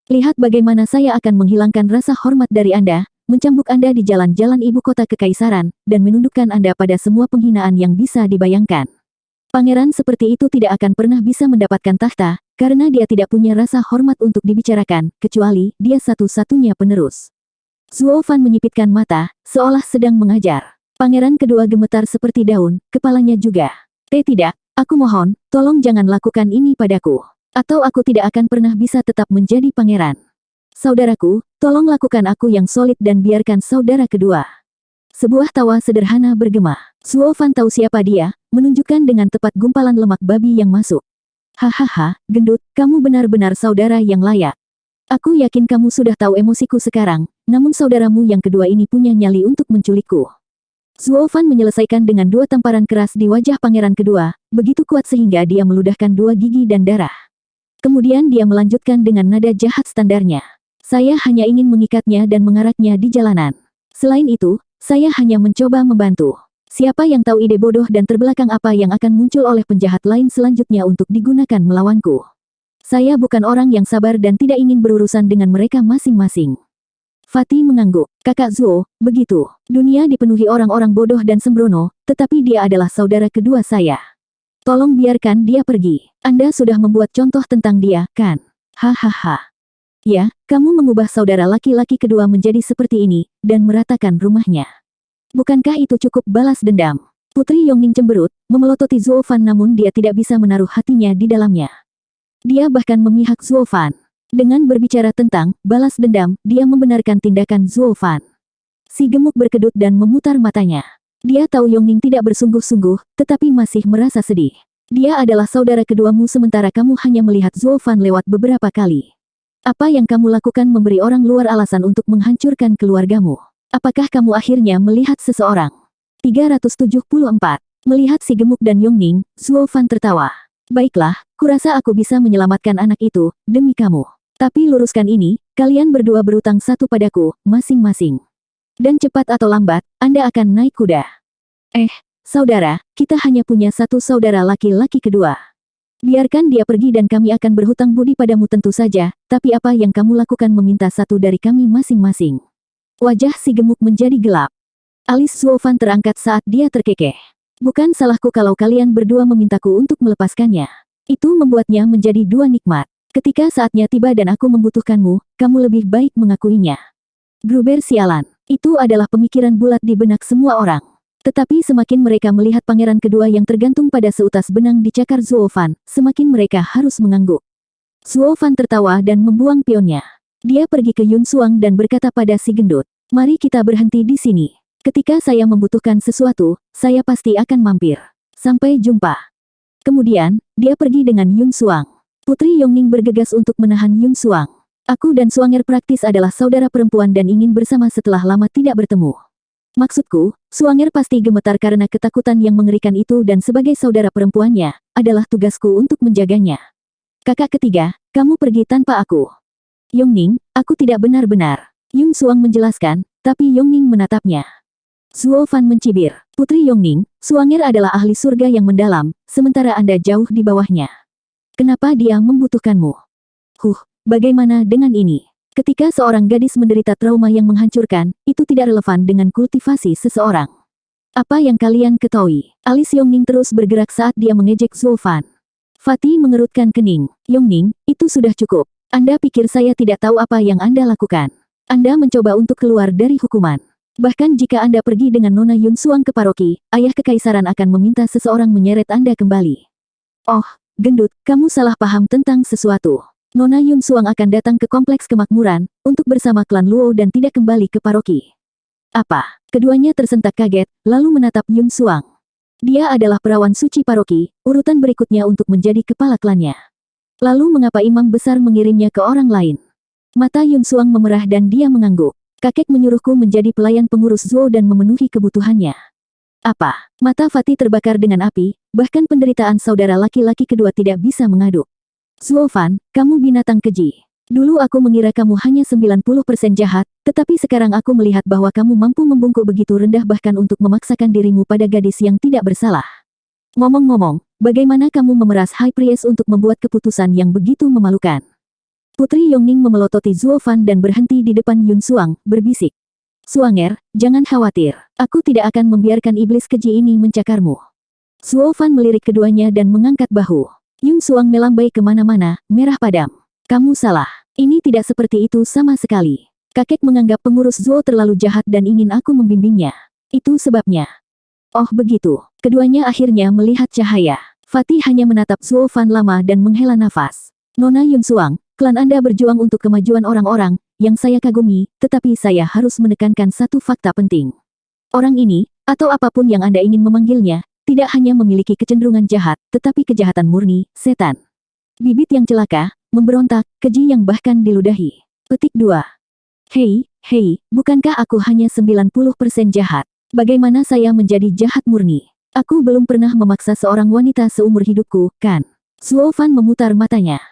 Lihat bagaimana saya akan menghilangkan rasa hormat dari Anda, mencambuk Anda di jalan-jalan ibu kota kekaisaran, dan menundukkan Anda pada semua penghinaan yang bisa dibayangkan." Pangeran seperti itu tidak akan pernah bisa mendapatkan tahta, karena dia tidak punya rasa hormat untuk dibicarakan, kecuali dia satu-satunya penerus. Zuo Fan menyipitkan mata, seolah sedang mengajar. Pangeran kedua gemetar seperti daun, kepalanya juga. Tidak, aku mohon, tolong jangan lakukan ini padaku. Atau aku tidak akan pernah bisa tetap menjadi pangeran. Saudaraku, tolong lakukan aku yang solid dan biarkan saudara kedua. Sebuah tawa sederhana bergema. Zuo Fan tahu siapa dia, menunjukkan dengan tepat gumpalan lemak babi yang masuk. "Hahaha, gendut, kamu benar-benar saudara yang layak. Aku yakin kamu sudah tahu emosiku sekarang, namun saudaramu yang kedua ini punya nyali untuk menculikku." Zuo Fan menyelesaikan dengan dua tamparan keras di wajah pangeran kedua, begitu kuat sehingga dia meludahkan dua gigi dan darah. Kemudian dia melanjutkan dengan nada jahat standarnya. "Saya hanya ingin mengikatnya dan mengaraknya di jalanan. Selain itu, saya hanya mencoba membantu. Siapa yang tahu ide bodoh dan terbelakang apa yang akan muncul oleh penjahat lain selanjutnya untuk digunakan melawanku. Saya bukan orang yang sabar dan tidak ingin berurusan dengan mereka masing-masing." Fatih mengangguk. "Kakak Zuo, begitu. Dunia dipenuhi orang-orang bodoh dan sembrono, tetapi dia adalah saudara kedua saya. Tolong biarkan dia pergi. Anda sudah membuat contoh tentang dia, kan? Hahaha. Ya, kamu mengubah saudara laki-laki kedua menjadi seperti ini, dan meratakan rumahnya. Bukankah itu cukup balas dendam?" Putri Yongning cemberut, memelototi Zuo Fan namun dia tidak bisa menaruh hatinya di dalamnya. Dia bahkan memihak Zuo Fan. Dengan berbicara tentang balas dendam, dia membenarkan tindakan Zuo Fan. Si gemuk berkedut dan memutar matanya. Dia tahu Yongning tidak bersungguh-sungguh, tetapi masih merasa sedih. Dia adalah saudara keduamu sementara kamu hanya melihat Zuo Fan lewat beberapa kali. Apa yang kamu lakukan memberi orang luar alasan untuk menghancurkan keluargamu? Apakah kamu akhirnya melihat seseorang? 374. Melihat si gemuk dan Yongning, Zuo Fan tertawa. "Baiklah, kurasa aku bisa menyelamatkan anak itu, demi kamu. Tapi luruskan ini, kalian berdua berutang satu padaku, masing-masing. Dan cepat atau lambat, Anda akan naik kuda." Saudara, kita hanya punya satu saudara laki-laki kedua. Biarkan dia pergi dan kami akan berhutang budi padamu tentu saja, tapi apa yang kamu lakukan meminta satu dari kami masing-masing. Wajah si gemuk menjadi gelap. Alis Zuo Fan terangkat saat dia terkekeh. "Bukan salahku kalau kalian berdua memintaku untuk melepaskannya. Itu membuatnya menjadi dua nikmat. Ketika saatnya tiba dan aku membutuhkanmu, kamu lebih baik mengakuinya." Gruber sialan. Itu adalah pemikiran bulat di benak semua orang. Tetapi semakin mereka melihat pangeran kedua yang tergantung pada seutas benang di cakar Zuo Fan, semakin mereka harus mengangguk. Zuo Fan tertawa dan membuang pionnya. Dia pergi ke Yun Suang dan berkata pada si gendut, "Mari kita berhenti di sini. Ketika saya membutuhkan sesuatu, saya pasti akan mampir. Sampai jumpa." Kemudian, dia pergi dengan Yun Suang. Putri Yongning bergegas untuk menahan Yun Suang. "Aku dan Suanger praktis adalah saudara perempuan dan ingin bersama setelah lama tidak bertemu. Maksudku, Suanger pasti gemetar karena ketakutan yang mengerikan itu dan sebagai saudara perempuannya, adalah tugasku untuk menjaganya. Kakak ketiga, kamu pergi tanpa aku." "Yongning, aku tidak benar-benar." Yun Suang menjelaskan, tapi Yongning menatapnya. Zuo Fan mencibir, Putri Yongning, Suanger adalah ahli surga yang mendalam, sementara Anda jauh di bawahnya. Kenapa dia membutuhkanmu? Bagaimana dengan ini? Ketika seorang gadis menderita trauma yang menghancurkan, itu tidak relevan dengan kultivasi seseorang. Apa yang kalian ketahui? Alis Yongning terus bergerak saat dia mengejek Zuo Fan. Fatih mengerutkan kening. Yongning, itu sudah cukup. Anda pikir saya tidak tahu apa yang Anda lakukan? Anda mencoba untuk keluar dari hukuman. Bahkan jika Anda pergi dengan Nona Yun Suang ke paroki, ayah kekaisaran akan meminta seseorang menyeret Anda kembali. Oh, gendut, kamu salah paham tentang sesuatu. Nona Yun Suang akan datang ke kompleks kemakmuran, untuk bersama klan Luo dan tidak kembali ke paroki. Apa? Keduanya tersentak kaget, lalu menatap Yun Suang. Dia adalah perawan suci paroki, urutan berikutnya untuk menjadi kepala klannya. Lalu mengapa imam besar mengirimnya ke orang lain? Mata Yun Suang memerah dan dia mengangguk. Kakek menyuruhku menjadi pelayan pengurus Zuo dan memenuhi kebutuhannya. Apa? Mata Fatih terbakar dengan api, bahkan penderitaan saudara laki-laki kedua tidak bisa mengaduk. Zuo Fan, kamu binatang keji. Dulu aku mengira kamu hanya 90% jahat, tetapi sekarang aku melihat bahwa kamu mampu membungkuk begitu rendah bahkan untuk memaksakan dirimu pada gadis yang tidak bersalah. Ngomong-ngomong, bagaimana kamu memeras High Priest untuk membuat keputusan yang begitu memalukan? Putri Yongning memelototi Zuo Fan dan berhenti di depan Yun Suang, berbisik. Suanger, jangan khawatir, aku tidak akan membiarkan iblis keji ini mencakarmu. Zuo Fan melirik keduanya dan mengangkat bahu. Yun Suang melambai kemana-mana, merah padam. Kamu salah, ini tidak seperti itu sama sekali. Kakek menganggap pengurus Zuo terlalu jahat dan ingin aku membimbingnya. Itu sebabnya. Oh begitu, keduanya akhirnya melihat cahaya. Fatih hanya menatap Zuo Fan lama dan menghela nafas. Nona Yun Suang, klan Anda berjuang untuk kemajuan orang-orang, yang saya kagumi, tetapi saya harus menekankan satu fakta penting. Orang ini, atau apapun yang Anda ingin memanggilnya, tidak hanya memiliki kecenderungan jahat, tetapi kejahatan murni, setan. Bibit yang celaka, memberontak, keji yang bahkan diludahi. Petik 2. Hei, bukankah aku hanya 90% jahat? Bagaimana saya menjadi jahat murni? Aku belum pernah memaksa seorang wanita seumur hidupku, kan? Zuo Fan memutar matanya.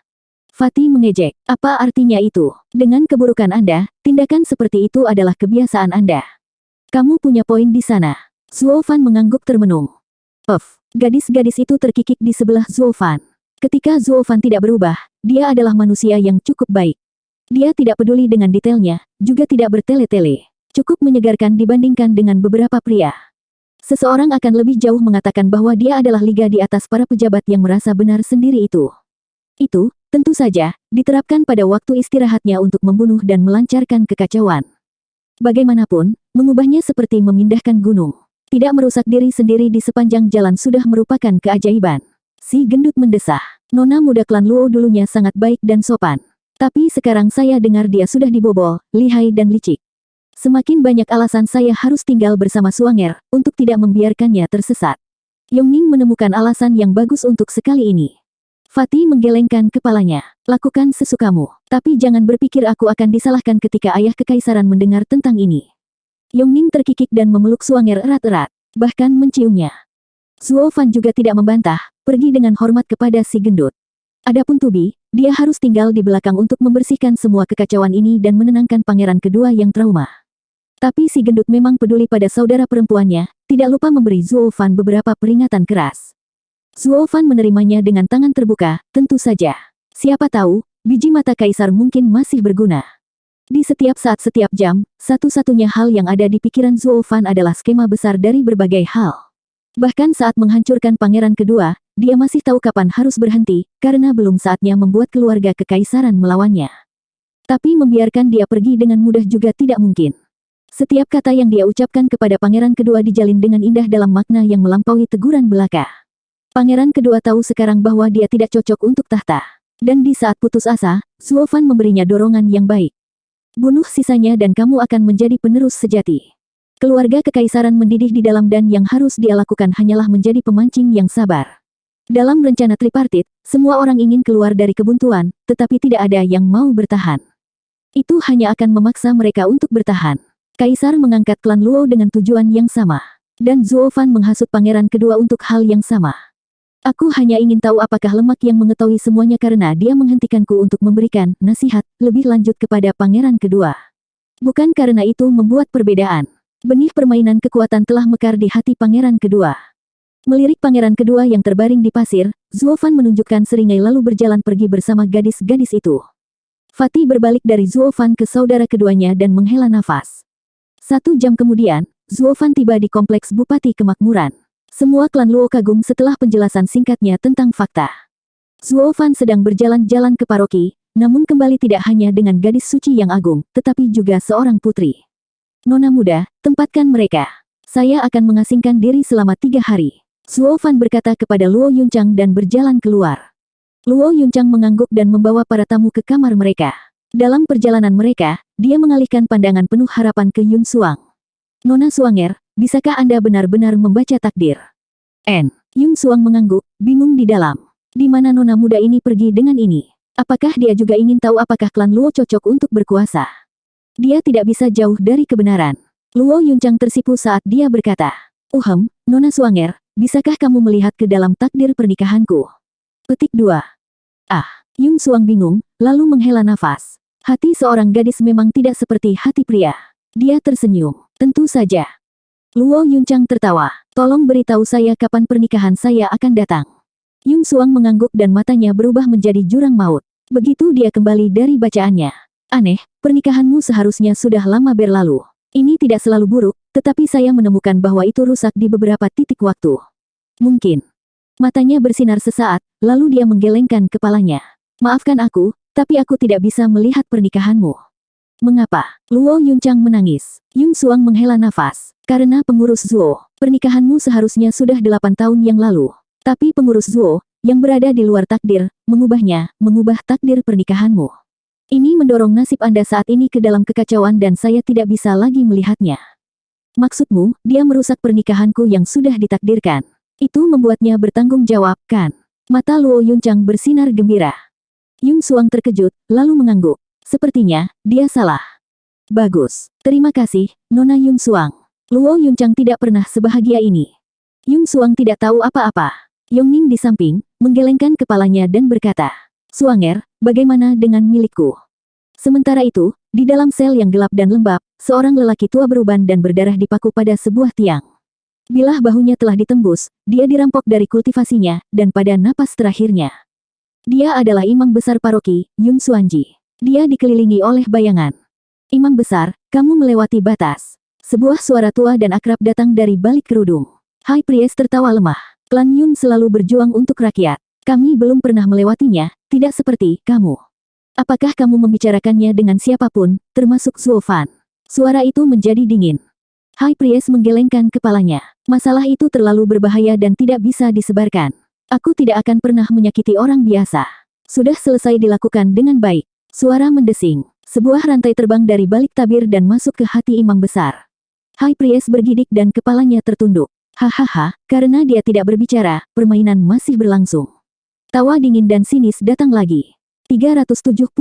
Fatih mengejek, apa artinya itu? Dengan keburukan Anda, tindakan seperti itu adalah kebiasaan Anda. Kamu punya poin di sana. Zuo Fan mengangguk termenung. Gadis-gadis itu terkikik di sebelah Zuo Fan. Ketika Zuo Fan tidak berubah, dia adalah manusia yang cukup baik. Dia tidak peduli dengan detailnya, juga tidak bertele-tele. Cukup menyegarkan dibandingkan dengan beberapa pria. Seseorang akan lebih jauh mengatakan bahwa dia adalah liga di atas para pejabat yang merasa benar sendiri itu. Itu, tentu saja, diterapkan pada waktu istirahatnya untuk membunuh dan melancarkan kekacauan. Bagaimanapun, mengubahnya seperti memindahkan gunung. Tidak merusak diri sendiri di sepanjang jalan sudah merupakan keajaiban. Si gendut mendesah. Nona muda klan Luo dulunya sangat baik dan sopan. Tapi sekarang saya dengar dia sudah dibobol, lihai dan licik. Semakin banyak alasan saya harus tinggal bersama Suanger, untuk tidak membiarkannya tersesat. Yongning menemukan alasan yang bagus untuk sekali ini. Fatih menggelengkan kepalanya. Lakukan sesukamu. Tapi jangan berpikir aku akan disalahkan ketika ayah kekaisaran mendengar tentang ini. Yongning terkikik dan memeluk Suanger erat-erat. Bahkan menciumnya. Zuo Fan juga tidak membantah, pergi dengan hormat kepada si gendut. Adapun Tubi, dia harus tinggal di belakang untuk membersihkan semua kekacauan ini dan menenangkan pangeran kedua yang trauma. Tapi si gendut memang peduli pada saudara perempuannya, tidak lupa memberi Zuo Fan beberapa peringatan keras. Zuo Fan menerimanya dengan tangan terbuka, tentu saja. Siapa tahu, biji mata kaisar mungkin masih berguna. Di setiap saat setiap jam, satu-satunya hal yang ada di pikiran Zuo Fan adalah skema besar dari berbagai hal. Bahkan saat menghancurkan pangeran kedua, dia masih tahu kapan harus berhenti, karena belum saatnya membuat keluarga kekaisaran melawannya. Tapi membiarkan dia pergi dengan mudah juga tidak mungkin. Setiap kata yang dia ucapkan kepada pangeran kedua dijalin dengan indah dalam makna yang melampaui teguran belaka. Pangeran kedua tahu sekarang bahwa dia tidak cocok untuk tahta. Dan di saat putus asa, Zuo Fan memberinya dorongan yang baik. Bunuh sisanya dan kamu akan menjadi penerus sejati. Keluarga kekaisaran mendidih di dalam dan yang harus dia lakukan hanyalah menjadi pemancing yang sabar. Dalam rencana tripartit, semua orang ingin keluar dari kebuntuan, tetapi tidak ada yang mau bertahan. Itu hanya akan memaksa mereka untuk bertahan. Kaisar mengangkat klan Luo dengan tujuan yang sama. Dan Zuo Fan menghasut pangeran kedua untuk hal yang sama. Aku hanya ingin tahu apakah lemak yang mengetahui semuanya karena dia menghentikanku untuk memberikan nasihat lebih lanjut kepada pangeran kedua. Bukan karena itu membuat perbedaan. Benih permainan kekuatan telah mekar di hati pangeran kedua. Melirik pangeran kedua yang terbaring di pasir, Zuofan menunjukkan seringai lalu berjalan pergi bersama gadis-gadis itu. Fatih berbalik dari Zuofan ke saudara keduanya dan menghela nafas. 1 jam kemudian, Zuofan tiba di kompleks Bupati Kemakmuran. Semua klan Luo kagum setelah penjelasan singkatnya tentang fakta. Zuofan sedang berjalan-jalan ke paroki, namun kembali tidak hanya dengan gadis suci yang agung, tetapi juga seorang putri. Nona muda, tempatkan mereka. Saya akan mengasingkan diri selama 3 hari. Zuofan berkata kepada Luo Yunchang dan berjalan keluar. Luo Yunchang mengangguk dan membawa para tamu ke kamar mereka. Dalam perjalanan mereka, dia mengalihkan pandangan penuh harapan ke Yun Suang. Nona Suanger, bisakah Anda benar-benar membaca takdir? Yun Suang mengangguk, bingung di dalam. Di mana nona muda ini pergi dengan ini? Apakah dia juga ingin tahu apakah klan Luo cocok untuk berkuasa? Dia tidak bisa jauh dari kebenaran. Luo Yunchang tersipu saat dia berkata, Nona Suanger, bisakah kamu melihat ke dalam takdir pernikahanku? Petik 2. Yun Suang bingung, lalu menghela nafas. Hati seorang gadis memang tidak seperti hati pria. Dia tersenyum. Tentu saja. Luo Yunchang tertawa. Tolong beritahu saya kapan pernikahan saya akan datang. Yun Suang mengangguk dan matanya berubah menjadi jurang maut. Begitu dia kembali dari bacaannya. Aneh, pernikahanmu seharusnya sudah lama berlalu. Ini tidak selalu buruk, tetapi saya menemukan bahwa itu rusak di beberapa titik waktu. Mungkin. Matanya bersinar sesaat, lalu dia menggelengkan kepalanya. Maafkan aku, tapi aku tidak bisa melihat pernikahanmu. Mengapa? Luo Yunchang menangis. Yun Suang menghela nafas. Karena pengurus Zuo, pernikahanmu seharusnya sudah 8 tahun yang lalu. Tapi pengurus Zuo, yang berada di luar takdir, mengubah takdir pernikahanmu. Ini mendorong nasib Anda saat ini ke dalam kekacauan dan saya tidak bisa lagi melihatnya. Maksudmu, dia merusak pernikahanku yang sudah ditakdirkan. Itu membuatnya bertanggung jawab, kan? Mata Luo Yunchang bersinar gembira. Yun Suang terkejut, lalu mengangguk. Sepertinya, dia salah. Bagus. Terima kasih, Nona Yun Suang. Luo Yunchang tidak pernah sebahagia ini. Yun Suang tidak tahu apa-apa. Yongning di samping, menggelengkan kepalanya dan berkata, Suanger, bagaimana dengan milikku? Sementara itu, di dalam sel yang gelap dan lembab, seorang lelaki tua beruban dan berdarah dipaku pada sebuah tiang. Bilah bahunya telah ditembus, dia dirampok dari kultivasinya, dan pada napas terakhirnya. Dia adalah imam besar paroki, Yun Xuanji. Dia dikelilingi oleh bayangan. Imam besar, kamu melewati batas. Sebuah suara tua dan akrab datang dari balik kerudung. High Priest tertawa lemah. Klan Yun selalu berjuang untuk rakyat. Kami belum pernah melewatinya, tidak seperti kamu. Apakah kamu membicarakannya dengan siapapun, termasuk Zuofan? Suara itu menjadi dingin. High Priest menggelengkan kepalanya. Masalah itu terlalu berbahaya dan tidak bisa disebarkan. Aku tidak akan pernah menyakiti orang biasa. Sudah selesai dilakukan dengan baik. Suara mendesing. Sebuah rantai terbang dari balik tabir dan masuk ke hati imam besar. High Priest bergidik dan kepalanya tertunduk. Hahaha, karena dia tidak berbicara, permainan masih berlangsung. Tawa dingin dan sinis datang lagi. 375.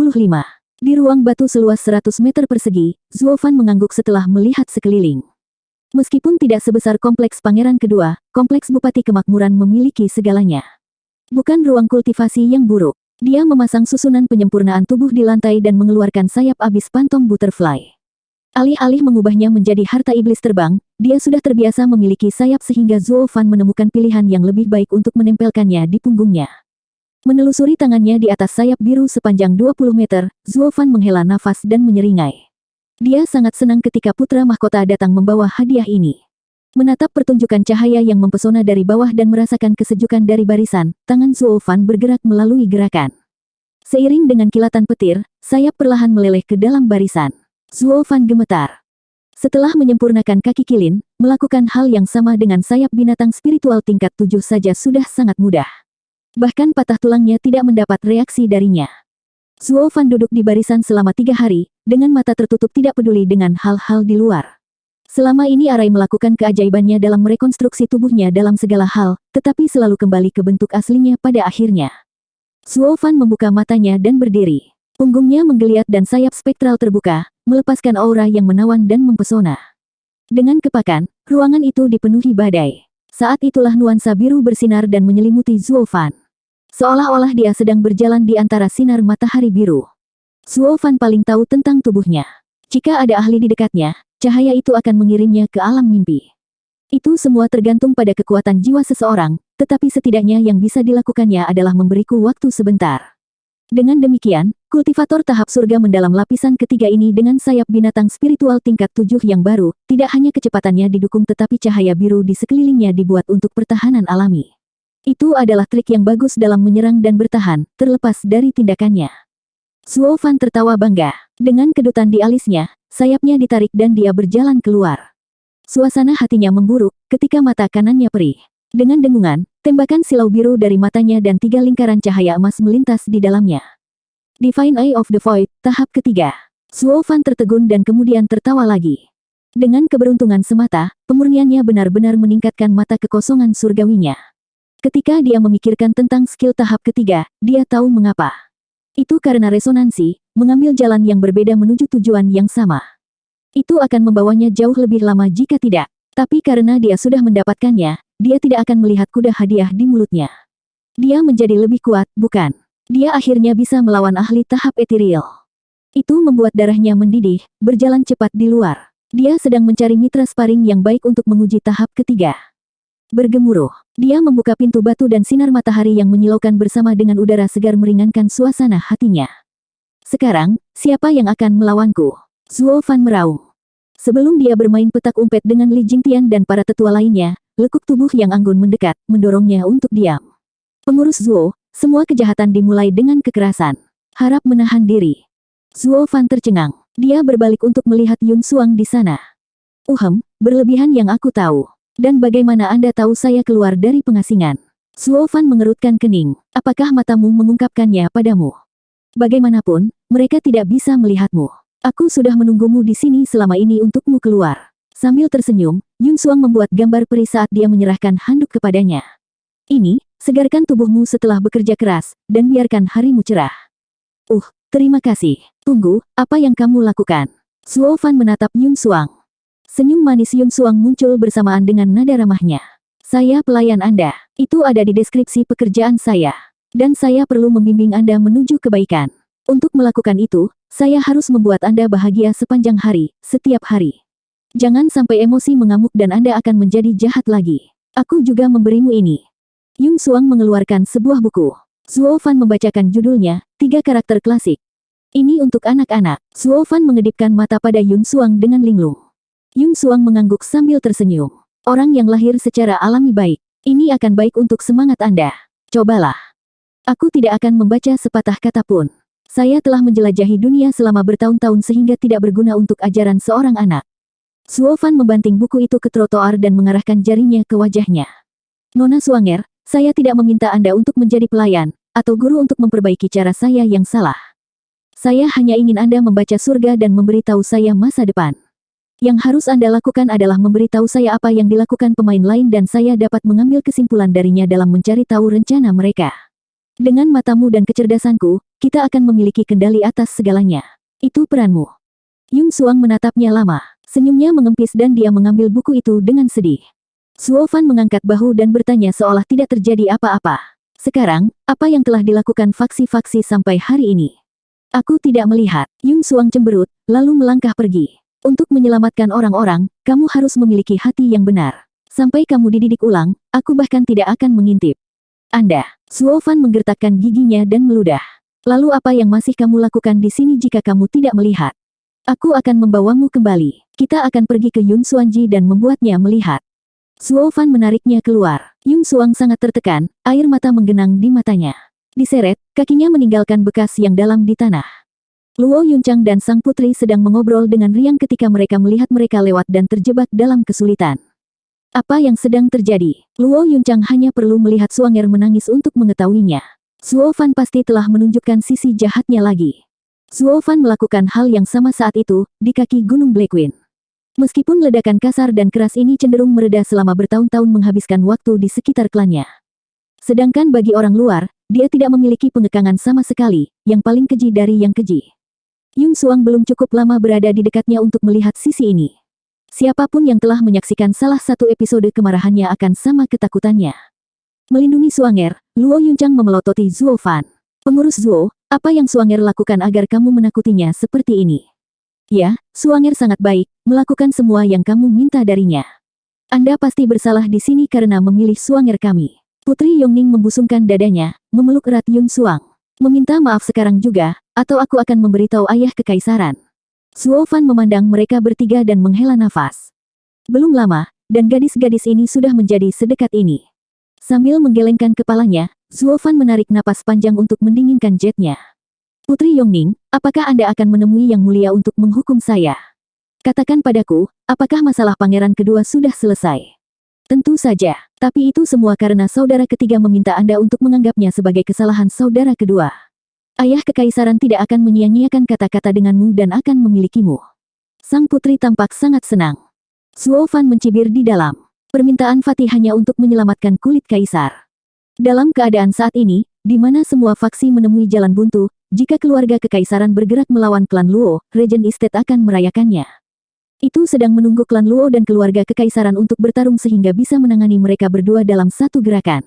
Di ruang batu seluas 100 meter persegi, Zuofan mengangguk setelah melihat sekeliling. Meskipun tidak sebesar kompleks Pangeran Kedua, kompleks Bupati Kemakmuran memiliki segalanya. Bukan ruang kultivasi yang buruk. Dia memasang susunan penyempurnaan tubuh di lantai dan mengeluarkan sayap abis pantong butterfly. Alih-alih mengubahnya menjadi harta iblis terbang, dia sudah terbiasa memiliki sayap sehingga Zuofan menemukan pilihan yang lebih baik untuk menempelkannya di punggungnya. Menelusuri tangannya di atas sayap biru sepanjang 20 meter, Zuofan menghela nafas dan menyeringai. Dia sangat senang ketika putra mahkota datang membawa hadiah ini. Menatap pertunjukan cahaya yang mempesona dari bawah dan merasakan kesejukan dari barisan, tangan Zuofan bergerak melalui gerakan. Seiring dengan kilatan petir, sayap perlahan meleleh ke dalam barisan. Zuofan gemetar. Setelah menyempurnakan kaki kilin, melakukan hal yang sama dengan sayap binatang spiritual tingkat 7 saja sudah sangat mudah. Bahkan patah tulangnya tidak mendapat reaksi darinya. Zuofan duduk di barisan selama 3 hari, dengan mata tertutup tidak peduli dengan hal-hal di luar. Selama ini Arai melakukan keajaibannya dalam merekonstruksi tubuhnya dalam segala hal, tetapi selalu kembali ke bentuk aslinya pada akhirnya. Zuofan membuka matanya dan berdiri. Punggungnya menggeliat dan sayap spektral terbuka, melepaskan aura yang menawan dan mempesona. Dengan kepakan, ruangan itu dipenuhi badai. Saat itulah nuansa biru bersinar dan menyelimuti Zuofan. Seolah-olah dia sedang berjalan di antara sinar matahari biru. Zuofan paling tahu tentang tubuhnya. Jika ada ahli di dekatnya, cahaya itu akan mengirimnya ke alam mimpi. Itu semua tergantung pada kekuatan jiwa seseorang, tetapi setidaknya yang bisa dilakukannya adalah memberiku waktu sebentar. Dengan demikian, kultivator tahap surga mendalam lapisan ketiga ini dengan sayap binatang spiritual tingkat 7 yang baru, tidak hanya kecepatannya didukung tetapi cahaya biru di sekelilingnya dibuat untuk pertahanan alami. Itu adalah trik yang bagus dalam menyerang dan bertahan, terlepas dari tindakannya. Zuo Fan tertawa bangga. Dengan kedutan di alisnya, sayapnya ditarik dan dia berjalan keluar. Suasana hatinya memburuk ketika mata kanannya perih. Dengan dengungan, tembakan silau biru dari matanya dan 3 lingkaran cahaya emas melintas di dalamnya. Divine Eye of the Void, tahap ketiga. Zuo Fan tertegun dan kemudian tertawa lagi. Dengan keberuntungan semata, pemurniannya benar-benar meningkatkan mata kekosongan surgawinya. Ketika dia memikirkan tentang skill tahap ketiga, dia tahu mengapa. Itu karena resonansi, mengambil jalan yang berbeda menuju tujuan yang sama. Itu akan membawanya jauh lebih lama jika tidak. Tapi karena dia sudah mendapatkannya, dia tidak akan melihat kuda hadiah di mulutnya. Dia menjadi lebih kuat, bukan? Dia akhirnya bisa melawan ahli tahap ethereal. Itu membuat darahnya mendidih, berjalan cepat di luar. Dia sedang mencari mitra sparring yang baik untuk menguji tahap ketiga. Bergemuruh, dia membuka pintu batu dan sinar matahari yang menyilaukan bersama dengan udara segar meringankan suasana hatinya. Sekarang, siapa yang akan melawanku? Zuo Fan meraung. Sebelum dia bermain petak umpet dengan Li Jingtian dan para tetua lainnya, lekuk tubuh yang anggun mendekat, mendorongnya untuk diam. Pengurus Zuo, semua kejahatan dimulai dengan kekerasan. Harap menahan diri. Zuo Fan tercengang. Dia berbalik untuk melihat Yun Xuang di sana. Berlebihan yang aku tahu. Dan bagaimana Anda tahu saya keluar dari pengasingan? Zuo Fan mengerutkan kening. Apakah matamu mengungkapkannya padamu? Bagaimanapun, mereka tidak bisa melihatmu. Aku sudah menunggumu di sini selama ini untukmu keluar. Sambil tersenyum, Yun Xuang membuat gambar peri saat dia menyerahkan handuk kepadanya. Ini, segarkan tubuhmu setelah bekerja keras, dan biarkan harimu cerah. Terima kasih. Tunggu, apa yang kamu lakukan? Zuo Fan menatap Yun Xuang. Senyum manis Yun Xuang muncul bersamaan dengan nada ramahnya. Saya pelayan Anda. Itu ada di deskripsi pekerjaan saya. Dan saya perlu membimbing Anda menuju kebaikan. Untuk melakukan itu, saya harus membuat Anda bahagia sepanjang hari, setiap hari. Jangan sampai emosi mengamuk dan Anda akan menjadi jahat lagi. Aku juga memberimu ini. Yun Xuang mengeluarkan sebuah buku. Zuo Fan membacakan judulnya, 3 karakter klasik. Ini untuk anak-anak. Zuo Fan mengedipkan mata pada Yun Xuang dengan linglung. Yun Xuang mengangguk sambil tersenyum. Orang yang lahir secara alami baik. Ini akan baik untuk semangat Anda. Cobalah. Aku tidak akan membaca sepatah kata pun. Saya telah menjelajahi dunia selama bertahun-tahun sehingga tidak berguna untuk ajaran seorang anak. Zuo Fan membanting buku itu ke trotoar dan mengarahkan jarinya ke wajahnya. Nona Xuanger, saya tidak meminta Anda untuk menjadi pelayan, atau guru untuk memperbaiki cara saya yang salah. Saya hanya ingin Anda membaca surga dan memberitahu saya masa depan. Yang harus Anda lakukan adalah memberitahu saya apa yang dilakukan pemain lain dan saya dapat mengambil kesimpulan darinya dalam mencari tahu rencana mereka. Dengan matamu dan kecerdasanku, kita akan memiliki kendali atas segalanya. Itu peranmu. Yun Xuang menatapnya lama. Senyumnya mengempis dan dia mengambil buku itu dengan sedih. Zuo Fan mengangkat bahu dan bertanya seolah tidak terjadi apa-apa. Sekarang, apa yang telah dilakukan faksi-faksi sampai hari ini? Aku tidak melihat. Yun Xuang cemberut, lalu melangkah pergi. Untuk menyelamatkan orang-orang, kamu harus memiliki hati yang benar. Sampai kamu dididik ulang, aku bahkan tidak akan mengintip. Anda, Zuo Fan menggertakkan giginya dan meludah. Lalu apa yang masih kamu lakukan di sini jika kamu tidak melihat? Aku akan membawamu kembali. Kita akan pergi ke Yun Xuanji dan membuatnya melihat. Zuo Fan menariknya keluar. Yun Xuang sangat tertekan, air mata menggenang di matanya. Diseret, kakinya meninggalkan bekas yang dalam di tanah. Luo Yunchang dan sang putri sedang mengobrol dengan riang ketika mereka melihat mereka lewat dan terjebak dalam kesulitan. Apa yang sedang terjadi? Luo Yunchang hanya perlu melihat Xuanger menangis untuk mengetahuinya. Zuo Fan pasti telah menunjukkan sisi jahatnya lagi. Zuo Fan melakukan hal yang sama saat itu, di kaki Gunung Blackwing. Meskipun ledakan kasar dan keras ini cenderung mereda selama bertahun-tahun menghabiskan waktu di sekitar klannya. Sedangkan bagi orang luar, dia tidak memiliki pengekangan sama sekali, yang paling keji dari yang keji. Yun Xuang belum cukup lama berada di dekatnya untuk melihat sisi ini. Siapapun yang telah menyaksikan salah satu episode kemarahannya akan sama ketakutannya. Melindungi Xuanger, Luo Yunchang memelototi Zuo Fan. Pengurus Zuo, apa yang Xuanger lakukan agar kamu menakutinya seperti ini? Ya, Suanger sangat baik, melakukan semua yang kamu minta darinya. Anda pasti bersalah di sini karena memilih Suanger kami. Putri Yongning membusungkan dadanya, memeluk erat Yun Suang. Meminta maaf sekarang juga, atau aku akan memberitahu ayah kekaisaran. Zuo Fan memandang mereka bertiga dan menghela nafas. Belum lama, dan gadis-gadis ini sudah menjadi sedekat ini. Sambil menggelengkan kepalanya, Zuo Fan menarik napas panjang untuk mendinginkan jetnya. Putri Yongning, apakah Anda akan menemui Yang Mulia untuk menghukum saya? Katakan padaku, apakah masalah pangeran kedua sudah selesai? Tentu saja, tapi itu semua karena saudara ketiga meminta Anda untuk menganggapnya sebagai kesalahan saudara kedua. Ayah kekaisaran tidak akan menyia-nyiakan kata-kata denganmu dan akan memilikimu. Sang putri tampak sangat senang. Zuo Fan mencibir di dalam. Permintaan Fatih hanya untuk menyelamatkan kulit kaisar. Dalam keadaan saat ini, di mana semua faksi menemui jalan buntu, jika keluarga kekaisaran bergerak melawan klan Luo, Regent Estate akan merayakannya. Itu sedang menunggu klan Luo dan keluarga kekaisaran untuk bertarung sehingga bisa menangani mereka berdua dalam satu gerakan.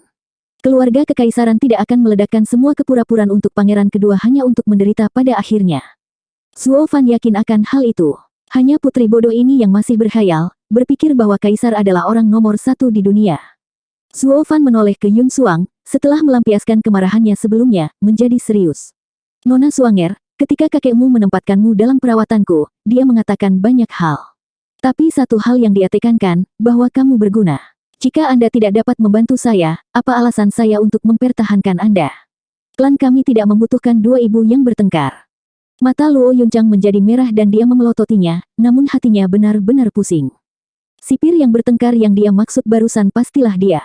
Keluarga kekaisaran tidak akan meledakkan semua kepura-puraan untuk pangeran kedua hanya untuk menderita pada akhirnya. Zuo Fan yakin akan hal itu. Hanya putri bodoh ini yang masih berkhayal, berpikir bahwa kaisar adalah orang nomor satu di dunia. Zuo Fan menoleh ke Yun Suang, setelah melampiaskan kemarahannya sebelumnya, menjadi serius. Nona Suanger, ketika kakekmu menempatkanmu dalam perawatanku, dia mengatakan banyak hal. Tapi satu hal yang dia tekankan, bahwa kamu berguna. Jika Anda tidak dapat membantu saya, apa alasan saya untuk mempertahankan Anda? Klan kami tidak membutuhkan dua ibu yang bertengkar. Mata Luo Yunchang menjadi merah dan dia memelototinya, namun hatinya benar-benar pusing. Sipir yang bertengkar yang dia maksud barusan pastilah dia.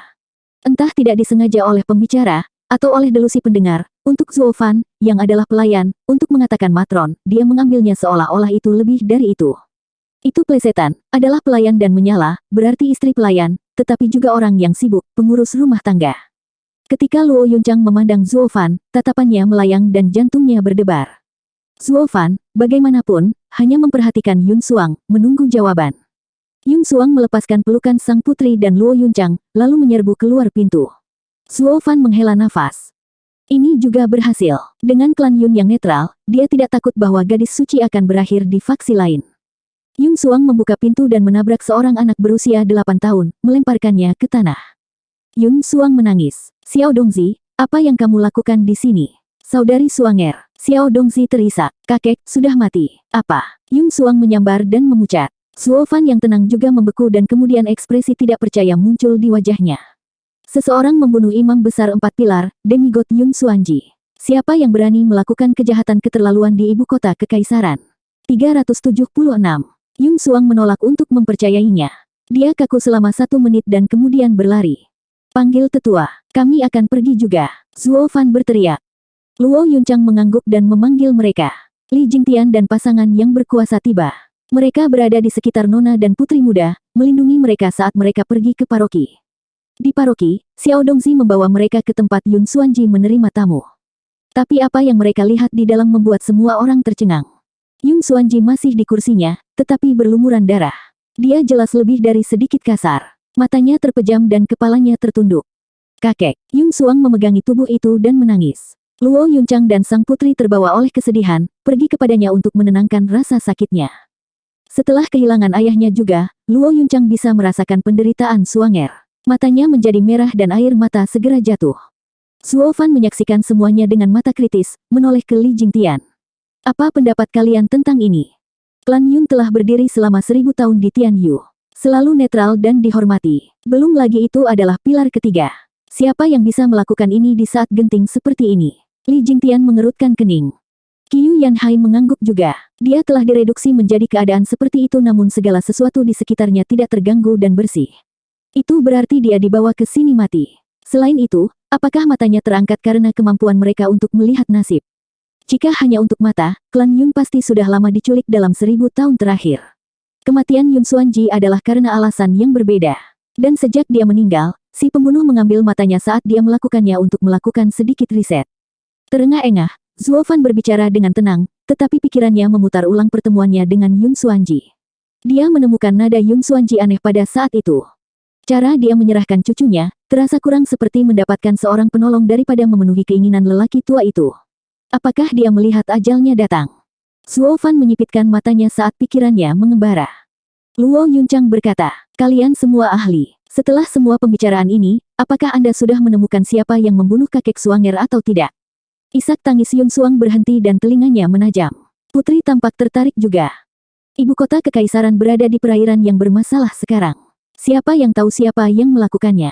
Entah tidak disengaja oleh pembicara, atau oleh delusi pendengar, untuk Zuo Fan, yang adalah pelayan, untuk mengatakan matron, dia mengambilnya seolah-olah itu lebih dari itu. Itu plesetan, adalah pelayan dan menyala, berarti istri pelayan, tetapi juga orang yang sibuk, pengurus rumah tangga. Ketika Luo Yunchang memandang Zuo Fan, tatapannya melayang dan jantungnya berdebar. Zuo Fan, bagaimanapun, hanya memperhatikan Yun Suang, menunggu jawaban. Yun Suang melepaskan pelukan sang putri dan Luo Yunchang, lalu menyerbu keluar pintu. Zuo Fan menghela nafas. Ini juga berhasil. Dengan klan Yun yang netral, dia tidak takut bahwa gadis suci akan berakhir di faksi lain. Yun Suang membuka pintu dan menabrak seorang anak berusia 8 tahun, melemparkannya ke tanah. Yun Suang menangis. Xiao Dongzi, apa yang kamu lakukan di sini? Saudari Suanger. Xiao Dongzi terisak. Kakek, sudah mati. Apa? Yun Suang menyambar dan memucat. Zuo Fan yang tenang juga membeku dan kemudian ekspresi tidak percaya muncul di wajahnya. Seseorang membunuh imam besar 4 pilar, demigod Yun Xuanji. Siapa yang berani melakukan kejahatan keterlaluan di ibu kota kekaisaran? 376. Yun Suang menolak untuk mempercayainya. Dia kaku selama 1 menit dan kemudian berlari. Panggil tetua, kami akan pergi juga. Zuo Fan berteriak. Luo Yunchang mengangguk dan memanggil mereka. Li Jingtian dan pasangan yang berkuasa tiba. Mereka berada di sekitar Nona dan putri muda, melindungi mereka saat mereka pergi ke paroki. Di paroki, Xiao Dongzi membawa mereka ke tempat Yun Xuanji menerima tamu. Tapi apa yang mereka lihat di dalam membuat semua orang tercengang. Yun Xuanji masih di kursinya, tetapi berlumuran darah. Dia jelas lebih dari sedikit kasar. Matanya terpejam dan kepalanya tertunduk. Kakek, Yun Suang memegangi tubuh itu dan menangis. Luo Yunchang dan sang putri terbawa oleh kesedihan, pergi kepadanya untuk menenangkan rasa sakitnya. Setelah kehilangan ayahnya juga, Luo Yunchang bisa merasakan penderitaan Suanger. Matanya menjadi merah dan air mata segera jatuh. Zuo Fan menyaksikan semuanya dengan mata kritis, menoleh ke Li Jingtian. Apa pendapat kalian tentang ini? Klan Yun telah berdiri selama 1000 tahun di Tianyu. Selalu netral dan dihormati. Belum lagi itu adalah pilar ketiga. Siapa yang bisa melakukan ini di saat genting seperti ini? Li Jingtian mengerutkan kening. Qiu Yanhai mengangguk juga. Dia telah direduksi menjadi keadaan seperti itu namun segala sesuatu di sekitarnya tidak terganggu dan bersih. Itu berarti dia dibawa ke sini mati. Selain itu, apakah matanya terangkat karena kemampuan mereka untuk melihat nasib? Jika hanya untuk mata, klan Yun pasti sudah lama diculik dalam 1000 tahun terakhir. Kematian Yun Xuanji adalah karena alasan yang berbeda. Dan sejak dia meninggal, si pembunuh mengambil matanya saat dia melakukannya untuk melakukan sedikit riset. Terengah-engah, Zuo Fan berbicara dengan tenang, tetapi pikirannya memutar ulang pertemuannya dengan Yun Xuanji. Dia menemukan nada Yun Xuanji aneh pada saat itu. Cara dia menyerahkan cucunya, terasa kurang seperti mendapatkan seorang penolong daripada memenuhi keinginan lelaki tua itu. Apakah dia melihat ajalnya datang? Zuo Fan menyipitkan matanya saat pikirannya mengembara. Luo Yunchang berkata, kalian semua ahli. Setelah semua pembicaraan ini, apakah Anda sudah menemukan siapa yang membunuh kakek Suanger atau tidak? Isak tangis Yun Suang berhenti dan telinganya menajam. Putri tampak tertarik juga. Ibu kota kekaisaran berada di perairan yang bermasalah sekarang. Siapa yang tahu siapa yang melakukannya?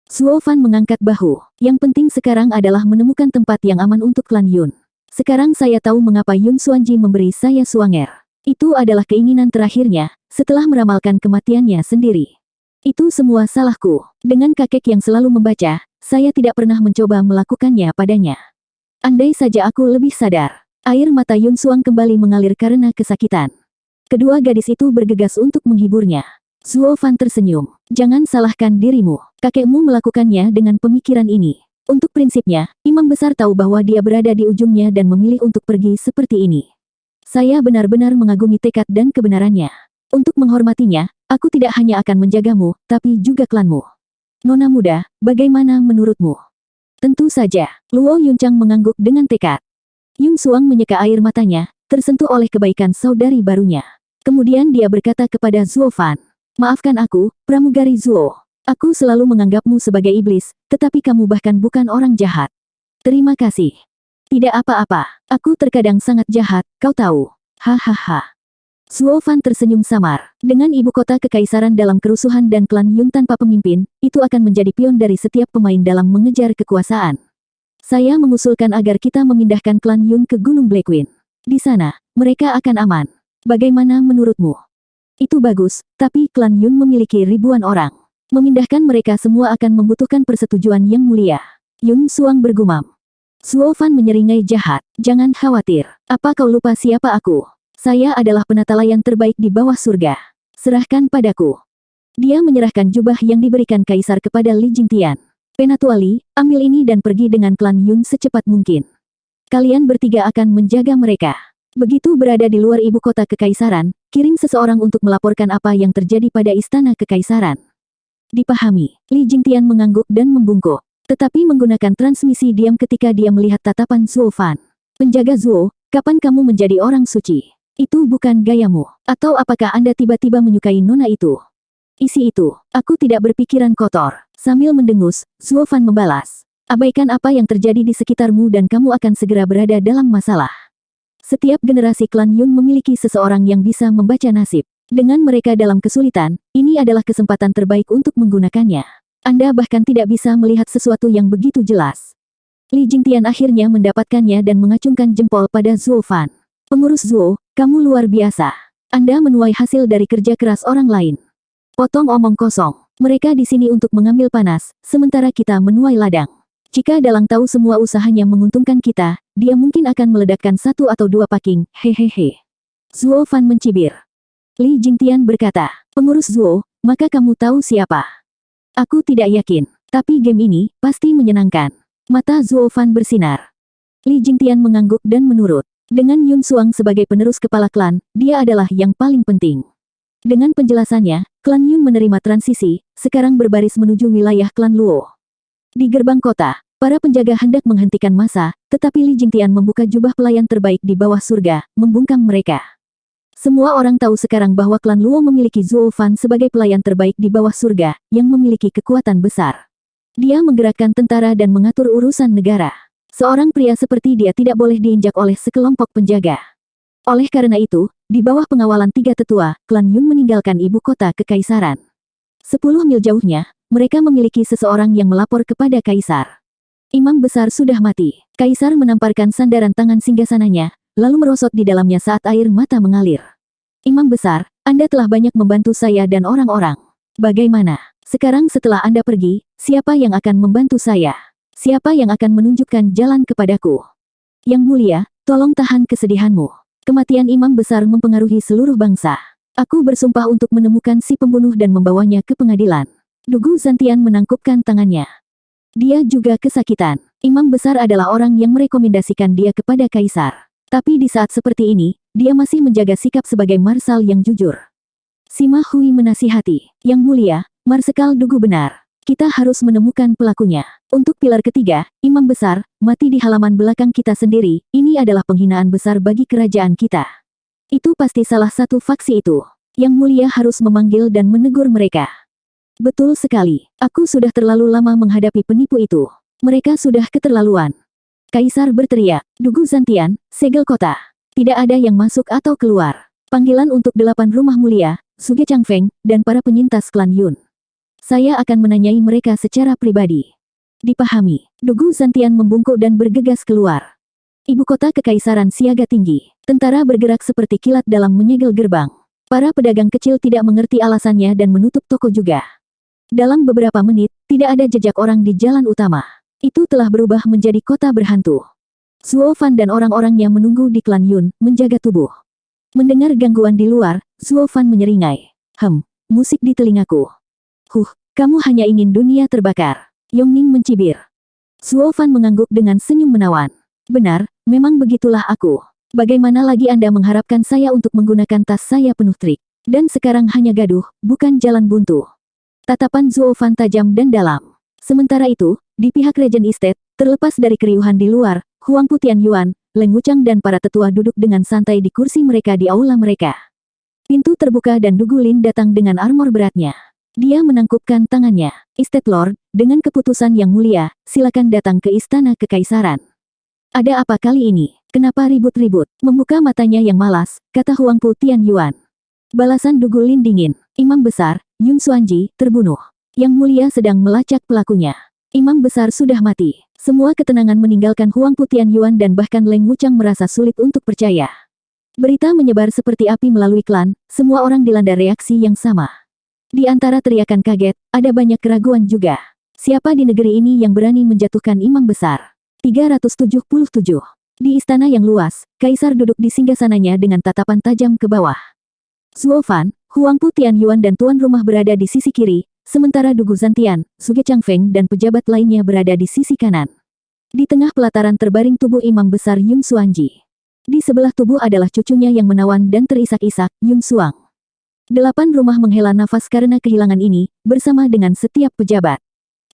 Zuo Fan mengangkat bahu. Yang penting sekarang adalah menemukan tempat yang aman untuk klan Yun. Sekarang saya tahu mengapa Yun Xuanji memberi saya Suanger. Itu adalah keinginan terakhirnya, setelah meramalkan kematiannya sendiri. Itu semua salahku. Dengan kakek yang selalu membaca, saya tidak pernah mencoba melakukannya padanya. Andai saja aku lebih sadar. Air mata Yun Xuang kembali mengalir karena kesakitan. Kedua gadis itu bergegas untuk menghiburnya. Zuo Fan tersenyum. Jangan salahkan dirimu. Kakekmu melakukannya dengan pemikiran ini. Untuk prinsipnya, imam besar tahu bahwa dia berada di ujungnya dan memilih untuk pergi seperti ini. Saya benar-benar mengagumi tekad dan kebenarannya. Untuk menghormatinya, aku tidak hanya akan menjagamu, tapi juga klanmu. Nona muda, bagaimana menurutmu? Tentu saja, Luo Yunchang mengangguk dengan tekad. Yun Suang menyeka air matanya, tersentuh oleh kebaikan saudari barunya. Kemudian dia berkata kepada Zuo Fan, maafkan aku, pramugari Zuo. Aku selalu menganggapmu sebagai iblis, tetapi kamu bahkan bukan orang jahat. Terima kasih. Tidak apa-apa, aku terkadang sangat jahat, kau tahu. Hahaha. Zuo Fan tersenyum samar. Dengan ibu kota kekaisaran dalam kerusuhan dan klan Yun tanpa pemimpin, itu akan menjadi pion dari setiap pemain dalam mengejar kekuasaan. Saya mengusulkan agar kita memindahkan klan Yun ke Gunung Blackwing. Di sana, mereka akan aman. Bagaimana menurutmu? Itu bagus, tapi klan Yun memiliki ribuan orang. Memindahkan mereka semua akan membutuhkan persetujuan yang mulia. Yun Suang bergumam. Zuo Fan menyeringai jahat. Jangan khawatir. Apa kau lupa siapa aku? Saya adalah penata layang terbaik di bawah surga. Serahkan padaku. Dia menyerahkan jubah yang diberikan kaisar kepada Li Jingtian. Penatua Li, ambil ini dan pergi dengan klan Yun secepat mungkin. Kalian bertiga akan menjaga mereka. Begitu berada di luar ibu kota kekaisaran, kirim seseorang untuk melaporkan apa yang terjadi pada istana kekaisaran. Dipahami, Li Jingtian mengangguk dan membungkuk. Tetapi menggunakan transmisi diam ketika dia melihat tatapan Zuo Fan. Penjaga Zuo, kapan kamu menjadi orang suci? Itu bukan gayamu. Atau apakah Anda tiba-tiba menyukai nona itu? Isi itu, aku tidak berpikiran kotor. Sambil mendengus, Zuo Fan membalas. Abaikan apa yang terjadi di sekitarmu dan kamu akan segera berada dalam masalah. Setiap generasi klan Yun memiliki seseorang yang bisa membaca nasib. Dengan mereka dalam kesulitan, ini adalah kesempatan terbaik untuk menggunakannya. Anda bahkan tidak bisa melihat sesuatu yang begitu jelas. Li Jingtian akhirnya mendapatkannya dan mengacungkan jempol pada Zuo Fan. Pengurus Zuo, kamu luar biasa. Anda menuai hasil dari kerja keras orang lain. Potong omong kosong. Mereka di sini untuk mengambil panas, sementara kita menuai ladang. Jika Dalang tahu semua usahanya menguntungkan kita, dia mungkin akan meledakkan 1 atau 2 paking, hehehe. Zuo Fan mencibir. Li Jingtian berkata, pengurus Zuo, maka kamu tahu siapa? Aku tidak yakin, tapi game ini pasti menyenangkan. Mata Zuo Fan bersinar. Li Jingtian mengangguk dan menurut. Dengan Yun Suang sebagai penerus kepala klan, dia adalah yang paling penting. Dengan penjelasannya, klan Yun menerima transisi, sekarang berbaris menuju wilayah klan Luo. Di gerbang kota, para penjaga hendak menghentikan masa, tetapi Li Jingtian membuka jubah pelayan terbaik di bawah surga, membungkam mereka. Semua orang tahu sekarang bahwa klan Luo memiliki Zuo Fan sebagai pelayan terbaik di bawah surga, yang memiliki kekuatan besar. Dia menggerakkan tentara dan mengatur urusan negara. Seorang pria seperti dia tidak boleh diinjak oleh sekelompok penjaga. Oleh karena itu, di bawah pengawalan 3 tetua, klan Yun meninggalkan ibu kota kekaisaran. 10 mil jauhnya, mereka memiliki seseorang yang melapor kepada kaisar. Imam besar sudah mati. Kaisar menamparkan sandaran tangan singgasananya, lalu merosot di dalamnya saat air mata mengalir. Imam besar, Anda telah banyak membantu saya dan orang-orang. Bagaimana? Sekarang setelah Anda pergi, siapa yang akan membantu saya? Siapa yang akan menunjukkan jalan kepadaku? Yang mulia, tolong tahan kesedihanmu. Kematian imam besar mempengaruhi seluruh bangsa. Aku bersumpah untuk menemukan si pembunuh dan membawanya ke pengadilan. Dugu Zantian menangkupkan tangannya. Dia juga kesakitan. Imam besar adalah orang yang merekomendasikan dia kepada kaisar. Tapi di saat seperti ini, dia masih menjaga sikap sebagai marsal yang jujur. Sima Hui menasihati, Yang mulia, Marsekal Dugu benar. Kita harus menemukan pelakunya. Untuk pilar ketiga, Imam Besar, mati di halaman belakang kita sendiri, ini adalah penghinaan besar bagi kerajaan kita. Itu pasti salah satu faksi itu. Yang Mulia harus memanggil dan menegur mereka. Betul sekali, aku sudah terlalu lama menghadapi penipu itu. Mereka sudah keterlaluan. Kaisar berteriak, Dugu Zantian, segel kota. Tidak ada yang masuk atau keluar. Panggilan untuk 8 rumah mulia, Suge Changfeng, dan para penyintas klan Yun. Saya akan menanyai mereka secara pribadi. Dipahami. Dugu Zantian membungkuk dan bergegas keluar. Ibu kota kekaisaran siaga tinggi. Tentara bergerak seperti kilat dalam menyegel gerbang. Para pedagang kecil tidak mengerti alasannya dan menutup toko juga. Dalam beberapa menit, tidak ada jejak orang di jalan utama. Itu telah berubah menjadi kota berhantu. Zuo Fan dan orang-orangnya menunggu di klan Yun, menjaga tubuh. Mendengar gangguan di luar, Zuo Fan menyeringai. Musik di telingaku. Kamu hanya ingin dunia terbakar. Yongning mencibir. Zuo Fan mengangguk dengan senyum menawan. Benar, memang begitulah aku. Bagaimana lagi Anda mengharapkan saya untuk menggunakan tas saya penuh trik? Dan sekarang hanya gaduh, bukan jalan buntu. Tatapan Zuo Fan tajam dan dalam. Sementara itu, di pihak Regent Estate, terlepas dari keriuhan di luar, Huangpu Tianyuan, Leng Wuchang dan para tetua duduk dengan santai di kursi mereka di aula mereka. Pintu terbuka dan Dugu Lin datang dengan armor beratnya. Dia menangkupkan tangannya. Estate Lord, dengan keputusan yang mulia, silakan datang ke istana kekaisaran. Ada apa kali ini? Kenapa ribut-ribut? Membuka matanya yang malas, kata Huangpu Tianyuan. Balasan Dugu Lin dingin. Imam Besar, Yun Xuanji, terbunuh. Yang mulia sedang melacak pelakunya. Imam Besar sudah mati. Semua ketenangan meninggalkan Huangpu Tianyuan dan bahkan Leng Wuchang merasa sulit untuk percaya. Berita menyebar seperti api melalui klan, semua orang dilanda reaksi yang sama. Di antara teriakan kaget, ada banyak keraguan juga. Siapa di negeri ini yang berani menjatuhkan imam besar? 377. Di istana yang luas, Kaisar duduk di singgasananya dengan tatapan tajam ke bawah. Zuo Fan, Huangpu Tianyuan dan tuan rumah berada di sisi kiri, sementara Dugu Zantian, Suge Changfeng dan pejabat lainnya berada di sisi kanan. Di tengah pelataran terbaring tubuh imam besar Yun Xuanji. Di sebelah tubuh adalah cucunya yang menawan dan terisak-isak, Yun Xuang. 8 rumah menghela nafas karena kehilangan ini, bersama dengan setiap pejabat.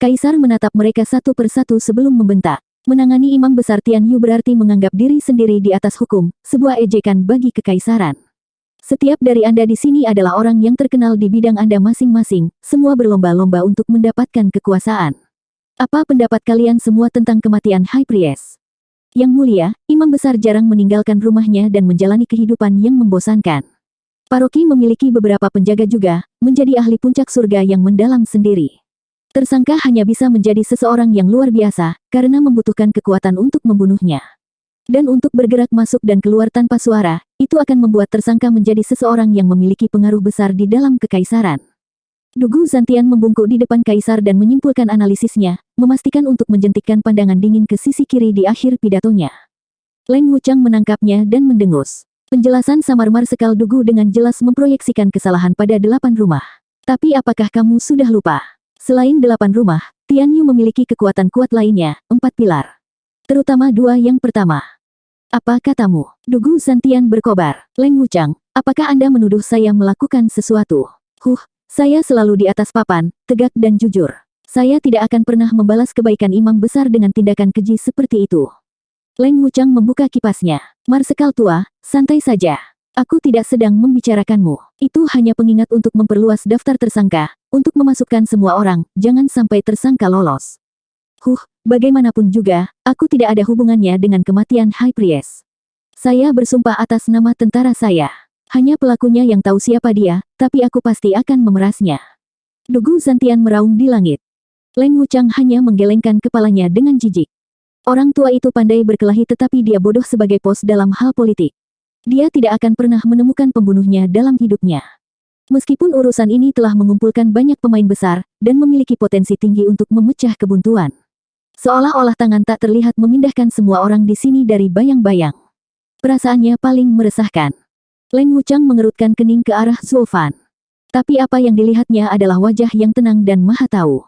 Kaisar menatap mereka satu persatu sebelum membentak. Menangani imam besar Tian Yu berarti menganggap diri sendiri di atas hukum, sebuah ejekan bagi kekaisaran. Setiap dari Anda di sini adalah orang yang terkenal di bidang Anda masing-masing, semua berlomba-lomba untuk mendapatkan kekuasaan. Apa pendapat kalian semua tentang kematian High Priest? Yang mulia, imam besar jarang meninggalkan rumahnya dan menjalani kehidupan yang membosankan. Paroki memiliki beberapa penjaga juga, menjadi ahli puncak surga yang mendalam sendiri. Tersangka hanya bisa menjadi seseorang yang luar biasa, karena membutuhkan kekuatan untuk membunuhnya. Dan untuk bergerak masuk dan keluar tanpa suara, itu akan membuat tersangka menjadi seseorang yang memiliki pengaruh besar di dalam kekaisaran. Dugu Zantian membungkuk di depan kaisar dan menyimpulkan analisisnya, memastikan untuk menjentikkan pandangan dingin ke sisi kiri di akhir pidatonya. Leng Wuchang menangkapnya dan mendengus. Penjelasan samar Marsekal Dugu dengan jelas memproyeksikan kesalahan pada 8 rumah. Tapi apakah kamu sudah lupa? Selain 8 rumah, Tian Yu memiliki kekuatan kuat lainnya, 4 pilar. Terutama 2 yang pertama. Apa katamu? Dugu Zantian berkobar. Leng Wuchang, apakah Anda menuduh saya melakukan sesuatu? Saya selalu di atas papan, tegak dan jujur. Saya tidak akan pernah membalas kebaikan imam besar dengan tindakan keji seperti itu. Leng Wuchang membuka kipasnya. Marsekal tua, santai saja. Aku tidak sedang membicarakanmu. Itu hanya pengingat untuk memperluas daftar tersangka, untuk memasukkan semua orang, jangan sampai tersangka lolos. Bagaimanapun juga, aku tidak ada hubungannya dengan kematian High Priest. Saya bersumpah atas nama tentara saya. Hanya pelakunya yang tahu siapa dia, tapi aku pasti akan memerasnya. Dugu Zantian meraung di langit. Leng Wuchang hanya menggelengkan kepalanya dengan jijik. Orang tua itu pandai berkelahi tetapi dia bodoh sebagai pos dalam hal politik. Dia tidak akan pernah menemukan pembunuhnya dalam hidupnya. Meskipun urusan ini telah mengumpulkan banyak pemain besar, dan memiliki potensi tinggi untuk memecah kebuntuan. Seolah-olah tangan tak terlihat memindahkan semua orang di sini dari bayang-bayang. Perasaannya paling meresahkan. Leng Wuchang mengerutkan kening ke arah Zuo Fan. Tapi apa yang dilihatnya adalah wajah yang tenang dan maha tahu.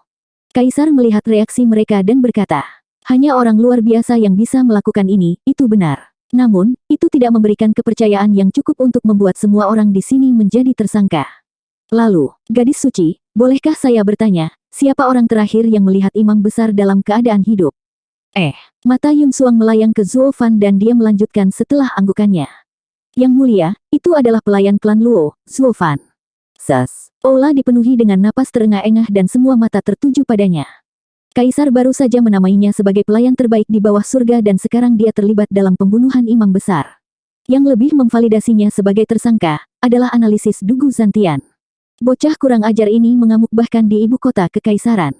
Kaisar melihat reaksi mereka dan berkata, hanya orang luar biasa yang bisa melakukan ini, itu benar. Namun, itu tidak memberikan kepercayaan yang cukup untuk membuat semua orang di sini menjadi tersangka. Lalu, gadis suci, bolehkah saya bertanya, siapa orang terakhir yang melihat imam besar dalam keadaan hidup? Mata Yun Xuang melayang ke Zuo Fan dan dia melanjutkan setelah anggukannya. Yang mulia, itu adalah pelayan klan Luo, Zuo Fan. Aula dipenuhi dengan napas terengah-engah dan semua mata tertuju padanya. Kaisar baru saja menamainya sebagai pelayan terbaik di bawah surga dan sekarang dia terlibat dalam pembunuhan imam besar. Yang lebih memvalidasinya sebagai tersangka, adalah analisis Dugu Zantian. Bocah kurang ajar ini mengamuk bahkan di ibu kota kekaisaran.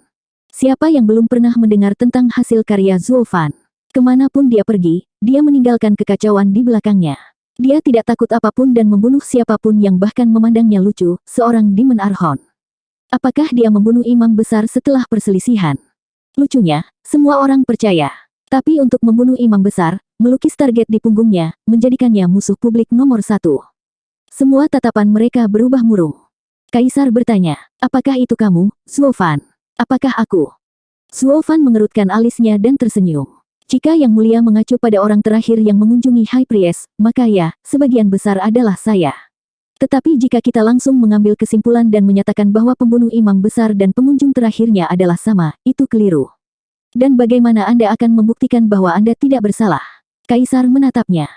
Siapa yang belum pernah mendengar tentang hasil karya Zuo Fan? Kemanapun dia pergi, dia meninggalkan kekacauan di belakangnya. Dia tidak takut apapun dan membunuh siapapun yang bahkan memandangnya lucu, seorang Demon Archon. Apakah dia membunuh imam besar setelah perselisihan? Lucunya, semua orang percaya. Tapi untuk membunuh imam besar, melukis target di punggungnya, menjadikannya musuh publik nomor 1. Semua tatapan mereka berubah murung. Kaisar bertanya, apakah itu kamu, Zuo Fan? Apakah aku? Zuo Fan mengerutkan alisnya dan tersenyum. Jika Yang Mulia mengacu pada orang terakhir yang mengunjungi High Priest, maka ya, sebagian besar adalah saya. Tetapi jika kita langsung mengambil kesimpulan dan menyatakan bahwa pembunuh imam besar dan pengunjung terakhirnya adalah sama, itu keliru. Dan bagaimana Anda akan membuktikan bahwa Anda tidak bersalah? Kaisar menatapnya.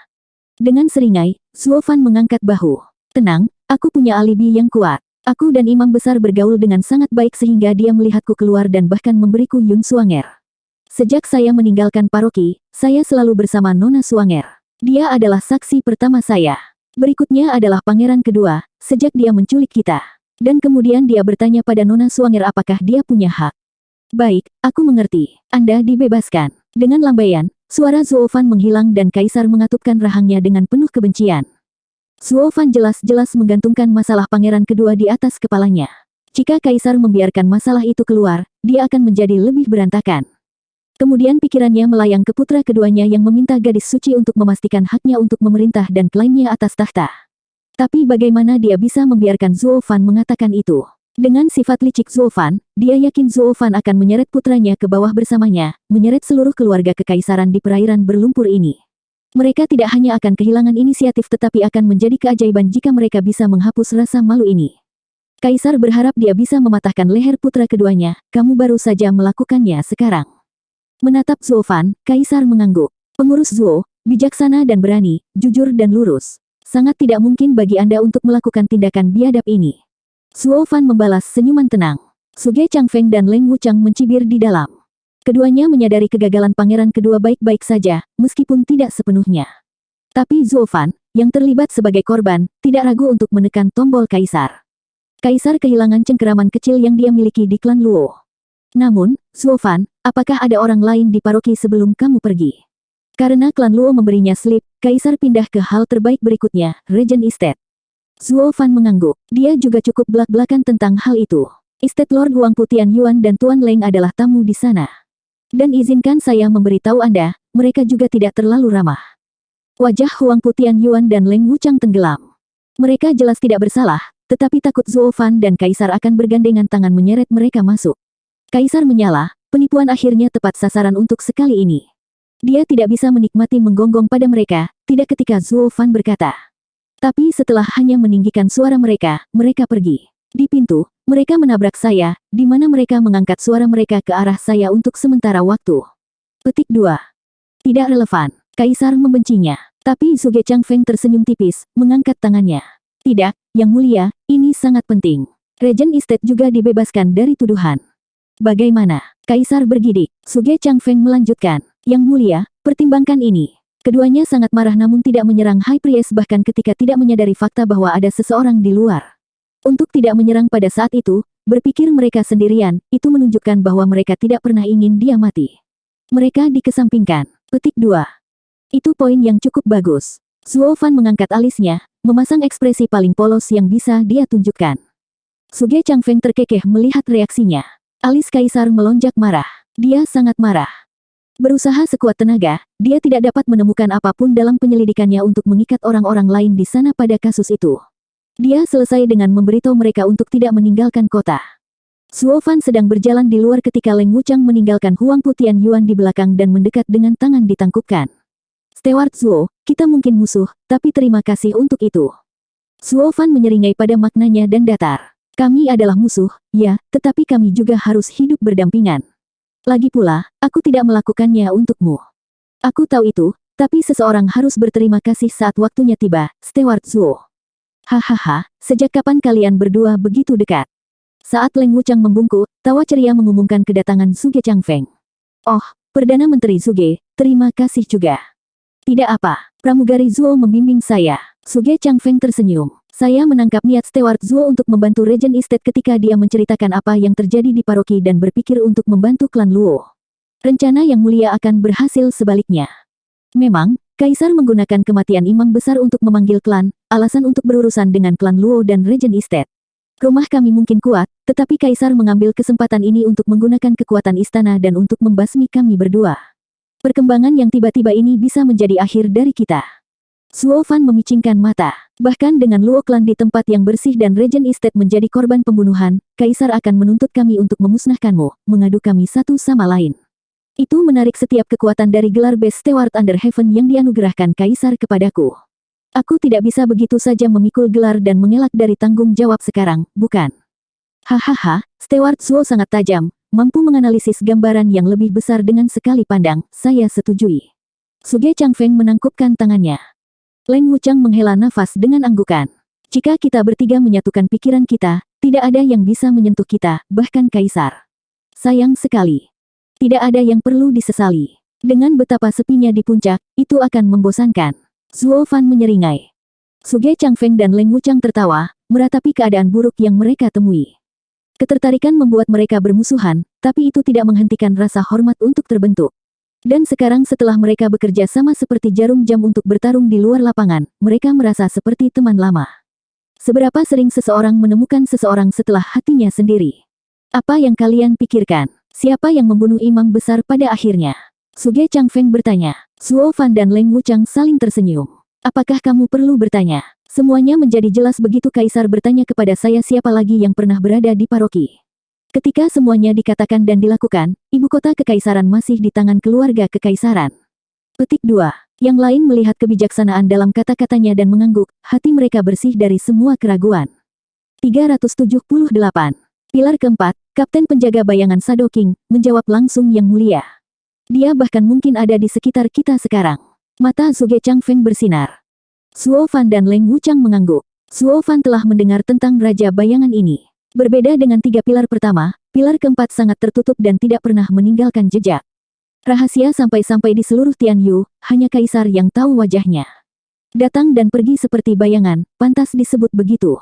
Dengan seringai, Zuo Fan mengangkat bahu. Tenang, aku punya alibi yang kuat. Aku dan imam besar bergaul dengan sangat baik sehingga dia melihatku keluar dan bahkan memberiku Yun Suanger. Sejak saya meninggalkan paroki, saya selalu bersama Nona Suanger. Dia adalah saksi pertama saya. Berikutnya adalah pangeran kedua, sejak dia menculik kita. Dan kemudian dia bertanya pada Nona Suanger apakah dia punya hak. Baik, aku mengerti. Anda dibebaskan. Dengan lambaian, suara Zuo Fan menghilang dan Kaisar mengatupkan rahangnya dengan penuh kebencian. Zuo Fan jelas-jelas menggantungkan masalah pangeran kedua di atas kepalanya. Jika Kaisar membiarkan masalah itu keluar, dia akan menjadi lebih berantakan. Kemudian pikirannya melayang ke putra keduanya yang meminta gadis suci untuk memastikan haknya untuk memerintah dan klaimnya atas tahta. Tapi bagaimana dia bisa membiarkan Zuo Fan mengatakan itu? Dengan sifat licik Zuo Fan, dia yakin Zuo Fan akan menyeret putranya ke bawah bersamanya, menyeret seluruh keluarga kekaisaran di perairan berlumpur ini. Mereka tidak hanya akan kehilangan inisiatif tetapi akan menjadi keajaiban jika mereka bisa menghapus rasa malu ini. Kaisar berharap dia bisa mematahkan leher putra keduanya, kamu baru saja melakukannya sekarang. Menatap Zuo Fan, Kaisar mengangguk. Pengurus Zuo, bijaksana dan berani, jujur dan lurus. Sangat tidak mungkin bagi Anda untuk melakukan tindakan biadab ini. Zuo Fan membalas senyuman tenang. Suge Changfeng dan Leng Wuchang mencibir di dalam. Keduanya menyadari kegagalan pangeran kedua baik-baik saja, meskipun tidak sepenuhnya. Tapi Zuo Fan, yang terlibat sebagai korban, tidak ragu untuk menekan tombol Kaisar. Kaisar kehilangan cengkeraman kecil yang dia miliki di klan Luo. Namun, Zuo Fan, apakah ada orang lain di paroki sebelum kamu pergi? Karena klan Luo memberinya slip, Kaisar pindah ke hal terbaik berikutnya, Regent Estate. Zuo Fan mengangguk. Dia juga cukup belak-belakan tentang hal itu. Estate Lord Huang Putian Yuan dan Tuan Leng adalah tamu di sana. Dan izinkan saya memberitahu Anda, mereka juga tidak terlalu ramah. Wajah Huang Putian Yuan dan Leng Wuchang tenggelam. Mereka jelas tidak bersalah, tetapi takut Zuo Fan dan Kaisar akan bergandengan tangan menyeret mereka masuk. Kaisar menyala, penipuan akhirnya tepat sasaran untuk sekali ini. Dia tidak bisa menikmati menggonggong pada mereka, tidak ketika Zuo Fan berkata. Tapi setelah hanya meninggikan suara mereka, mereka pergi. Di pintu, mereka menabrak saya, di mana mereka mengangkat suara mereka ke arah saya untuk sementara waktu. Petik 2. Tidak relevan. Kaisar membencinya. Tapi Suge Changfeng tersenyum tipis, mengangkat tangannya. Tidak, Yang Mulia, ini sangat penting. Regent Estate juga dibebaskan dari tuduhan. Bagaimana? Kaisar bergidik. Suge Changfeng melanjutkan. Yang Mulia, pertimbangkan ini. Keduanya sangat marah namun tidak menyerang High Priest bahkan ketika tidak menyadari fakta bahwa ada seseorang di luar. Untuk tidak menyerang pada saat itu, berpikir mereka sendirian, itu menunjukkan bahwa mereka tidak pernah ingin dia mati. Mereka dikesampingkan. Petik 2. Itu poin yang cukup bagus. Zuo Fan mengangkat alisnya, memasang ekspresi paling polos yang bisa dia tunjukkan. Suge Changfeng terkekeh melihat reaksinya. Alis Kaisar melonjak marah. Dia sangat marah. Berusaha sekuat tenaga, dia tidak dapat menemukan apapun dalam penyelidikannya untuk mengikat orang-orang lain di sana pada kasus itu. Dia selesai dengan memberitahu mereka untuk tidak meninggalkan kota. Zuo Fan sedang berjalan di luar ketika Leng Wuchang meninggalkan Huang Putian Yuan di belakang dan mendekat dengan tangan ditangkupkan. Steward Zuo, kita mungkin musuh, tapi terima kasih untuk itu. Zuo Fan menyeringai pada maknanya dan datar. Kami adalah musuh, ya, tetapi kami juga harus hidup berdampingan. Lagi pula, aku tidak melakukannya untukmu. Aku tahu itu, tapi seseorang harus berterima kasih saat waktunya tiba, Steward Zuo. Hahaha, sejak kapan kalian berdua begitu dekat? Saat Leng Wuchang membungkuk, tawa ceria mengumumkan kedatangan Zhuge Changfeng. Oh, Perdana Menteri Zhuge, terima kasih juga. Tidak apa, pramugari Zuo membimbing saya. Zhuge Changfeng tersenyum. Saya menangkap niat Steward Zuo untuk membantu Regent Estate ketika dia menceritakan apa yang terjadi di paroki dan berpikir untuk membantu klan Luo. Rencana yang mulia akan berhasil sebaliknya. Memang, Kaisar menggunakan kematian imam besar untuk memanggil klan, alasan untuk berurusan dengan klan Luo dan Regent Estate. Rumah kami mungkin kuat, tetapi Kaisar mengambil kesempatan ini untuk menggunakan kekuatan istana dan untuk membasmi kami berdua. Perkembangan yang tiba-tiba ini bisa menjadi akhir dari kita. Zuo Fan memicingkan mata. Bahkan dengan Luo klan di tempat yang bersih dan Regent Estate menjadi korban pembunuhan, Kaisar akan menuntut kami untuk memusnahkanmu, mengadu kami satu sama lain. Itu menarik setiap kekuatan dari gelar Best Steward Under Heaven yang dianugerahkan Kaisar kepadaku. Aku tidak bisa begitu saja memikul gelar dan mengelak dari tanggung jawab sekarang, bukan? Hahaha, Steward Zuo sangat tajam, mampu menganalisis gambaran yang lebih besar dengan sekali pandang, saya setujui. Zhuge Changfeng menangkupkan tangannya. Leng Wuchang menghela nafas dengan anggukan. Jika kita bertiga menyatukan pikiran kita, tidak ada yang bisa menyentuh kita, bahkan Kaisar. Sayang sekali. Tidak ada yang perlu disesali. Dengan betapa sepinya di puncak, itu akan membosankan. Zuo Fan menyeringai. Zhuge Changfeng dan Leng Wuchang tertawa, meratapi keadaan buruk yang mereka temui. Ketertarikan membuat mereka bermusuhan, tapi itu tidak menghentikan rasa hormat untuk terbentuk. Dan sekarang setelah mereka bekerja sama seperti jarum jam untuk bertarung di luar lapangan, mereka merasa seperti teman lama. Seberapa sering seseorang menemukan seseorang setelah hatinya sendiri? Apa yang kalian pikirkan? Siapa yang membunuh imam besar pada akhirnya? Zhuge Changfeng bertanya. Zuo Fan dan Leng Wuchang saling tersenyum. Apakah kamu perlu bertanya? Semuanya menjadi jelas begitu Kaisar bertanya kepada saya siapa lagi yang pernah berada di paroki. Ketika semuanya dikatakan dan dilakukan, ibu kota kekaisaran masih di tangan keluarga kekaisaran. Petik 2. Yang lain melihat kebijaksanaan dalam kata-katanya dan mengangguk, hati mereka bersih dari semua keraguan. 378. Pilar keempat, Kapten Penjaga Bayangan Shadow King, menjawab langsung Yang Mulia. Dia bahkan mungkin ada di sekitar kita sekarang. Mata Zhuge Changfeng bersinar. Zuo Fan dan Leng Wuchang mengangguk. Zuo Fan telah mendengar tentang Raja Bayangan ini. Berbeda dengan 3 pilar pertama, pilar keempat sangat tertutup dan tidak pernah meninggalkan jejak. Rahasia sampai-sampai di seluruh Tianyu, hanya Kaisar yang tahu wajahnya. Datang dan pergi seperti bayangan, pantas disebut begitu.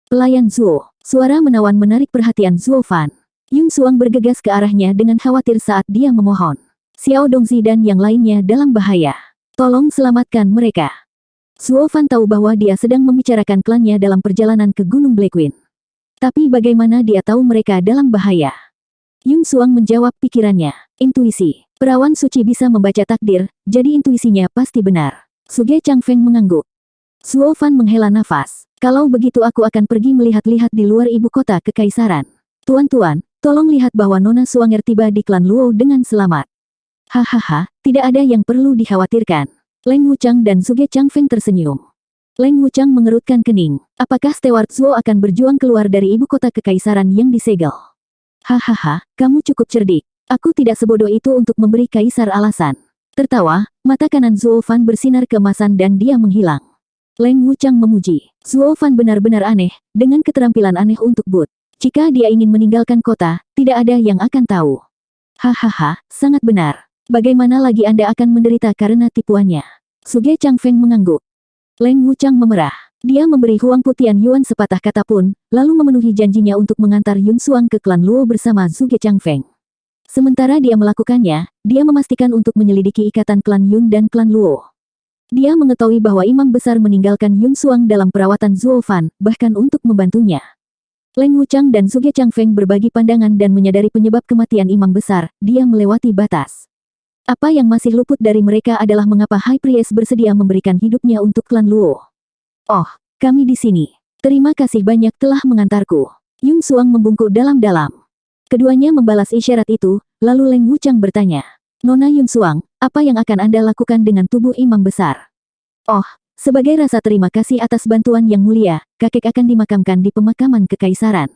Pelayan Zuo. Suara menawan menarik perhatian Zuo Fan. Yung Suang bergegas ke arahnya dengan khawatir saat dia memohon. Xiao Dongzi dan yang lainnya dalam bahaya. Tolong selamatkan mereka. Zuo Fan tahu bahwa dia sedang membicarakan klannya dalam perjalanan ke Gunung Blackwing. Tapi bagaimana dia tahu mereka dalam bahaya? Yung Suang menjawab pikirannya. Intuisi. Perawan suci bisa membaca takdir, jadi intuisinya pasti benar. Zhuge Changfeng mengangguk. Zuo Fan menghela nafas. Kalau begitu aku akan pergi melihat-lihat di luar ibu kota kekaisaran. Tuan-tuan, tolong lihat bahwa Nona Suanger tiba di klan Luo dengan selamat. Hahaha, tidak ada yang perlu dikhawatirkan. Leng Wuchang dan Zhuge Changfeng tersenyum. Leng Wuchang mengerutkan kening. Apakah Steward Zuo akan berjuang keluar dari ibu kota kekaisaran yang disegel? Hahaha, kamu cukup cerdik. Aku tidak sebodoh itu untuk memberi Kaisar alasan. Tertawa, mata kanan Zuo Fan bersinar keemasan dan dia menghilang. Leng Wuchang memuji. Zuo Fan benar-benar aneh, dengan keterampilan aneh untuk but. Jika dia ingin meninggalkan kota, tidak ada yang akan tahu. Hahaha, sangat benar. Bagaimana lagi Anda akan menderita karena tipuannya? Zhuge Changfeng mengangguk. Leng Wuchang memerah. Dia memberi Huang Putian Yuan sepatah kata pun, lalu memenuhi janjinya untuk mengantar Yung Suang ke klan Luo bersama Zhuge Changfeng. Sementara dia melakukannya, dia memastikan untuk menyelidiki ikatan klan Yun dan klan Luo. Dia mengetahui bahwa imam besar meninggalkan Yung Suang dalam perawatan Zuo Fan, bahkan untuk membantunya. Leng Wuchang dan Zhuge Changfeng berbagi pandangan dan menyadari penyebab kematian imam besar, dia melewati batas. Apa yang masih luput dari mereka adalah mengapa High Priest bersedia memberikan hidupnya untuk klan Luo. Oh, kami di sini. Terima kasih banyak telah mengantarku. Yung Suang membungkuk dalam-dalam. Keduanya membalas isyarat itu, lalu Leng Wuchang bertanya. Nona Yung Suang, apa yang akan Anda lakukan dengan tubuh imam besar? Oh, sebagai rasa terima kasih atas bantuan yang mulia, kakek akan dimakamkan di pemakaman kekaisaran.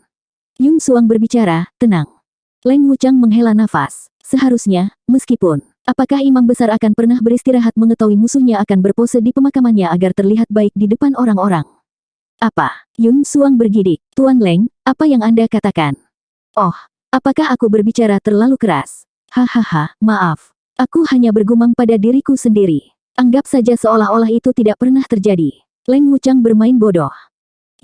Yun Suang berbicara, tenang. Leng Wuchang menghela nafas. Seharusnya, meskipun, apakah imam besar akan pernah beristirahat mengetahui musuhnya akan berpose di pemakamannya agar terlihat baik di depan orang-orang? Apa? Yun Suang bergidik. Tuan Leng, apa yang Anda katakan? Oh, apakah aku berbicara terlalu keras? Hahaha, maaf. Aku hanya bergumam pada diriku sendiri. Anggap saja seolah-olah itu tidak pernah terjadi. Leng Wuchang bermain bodoh.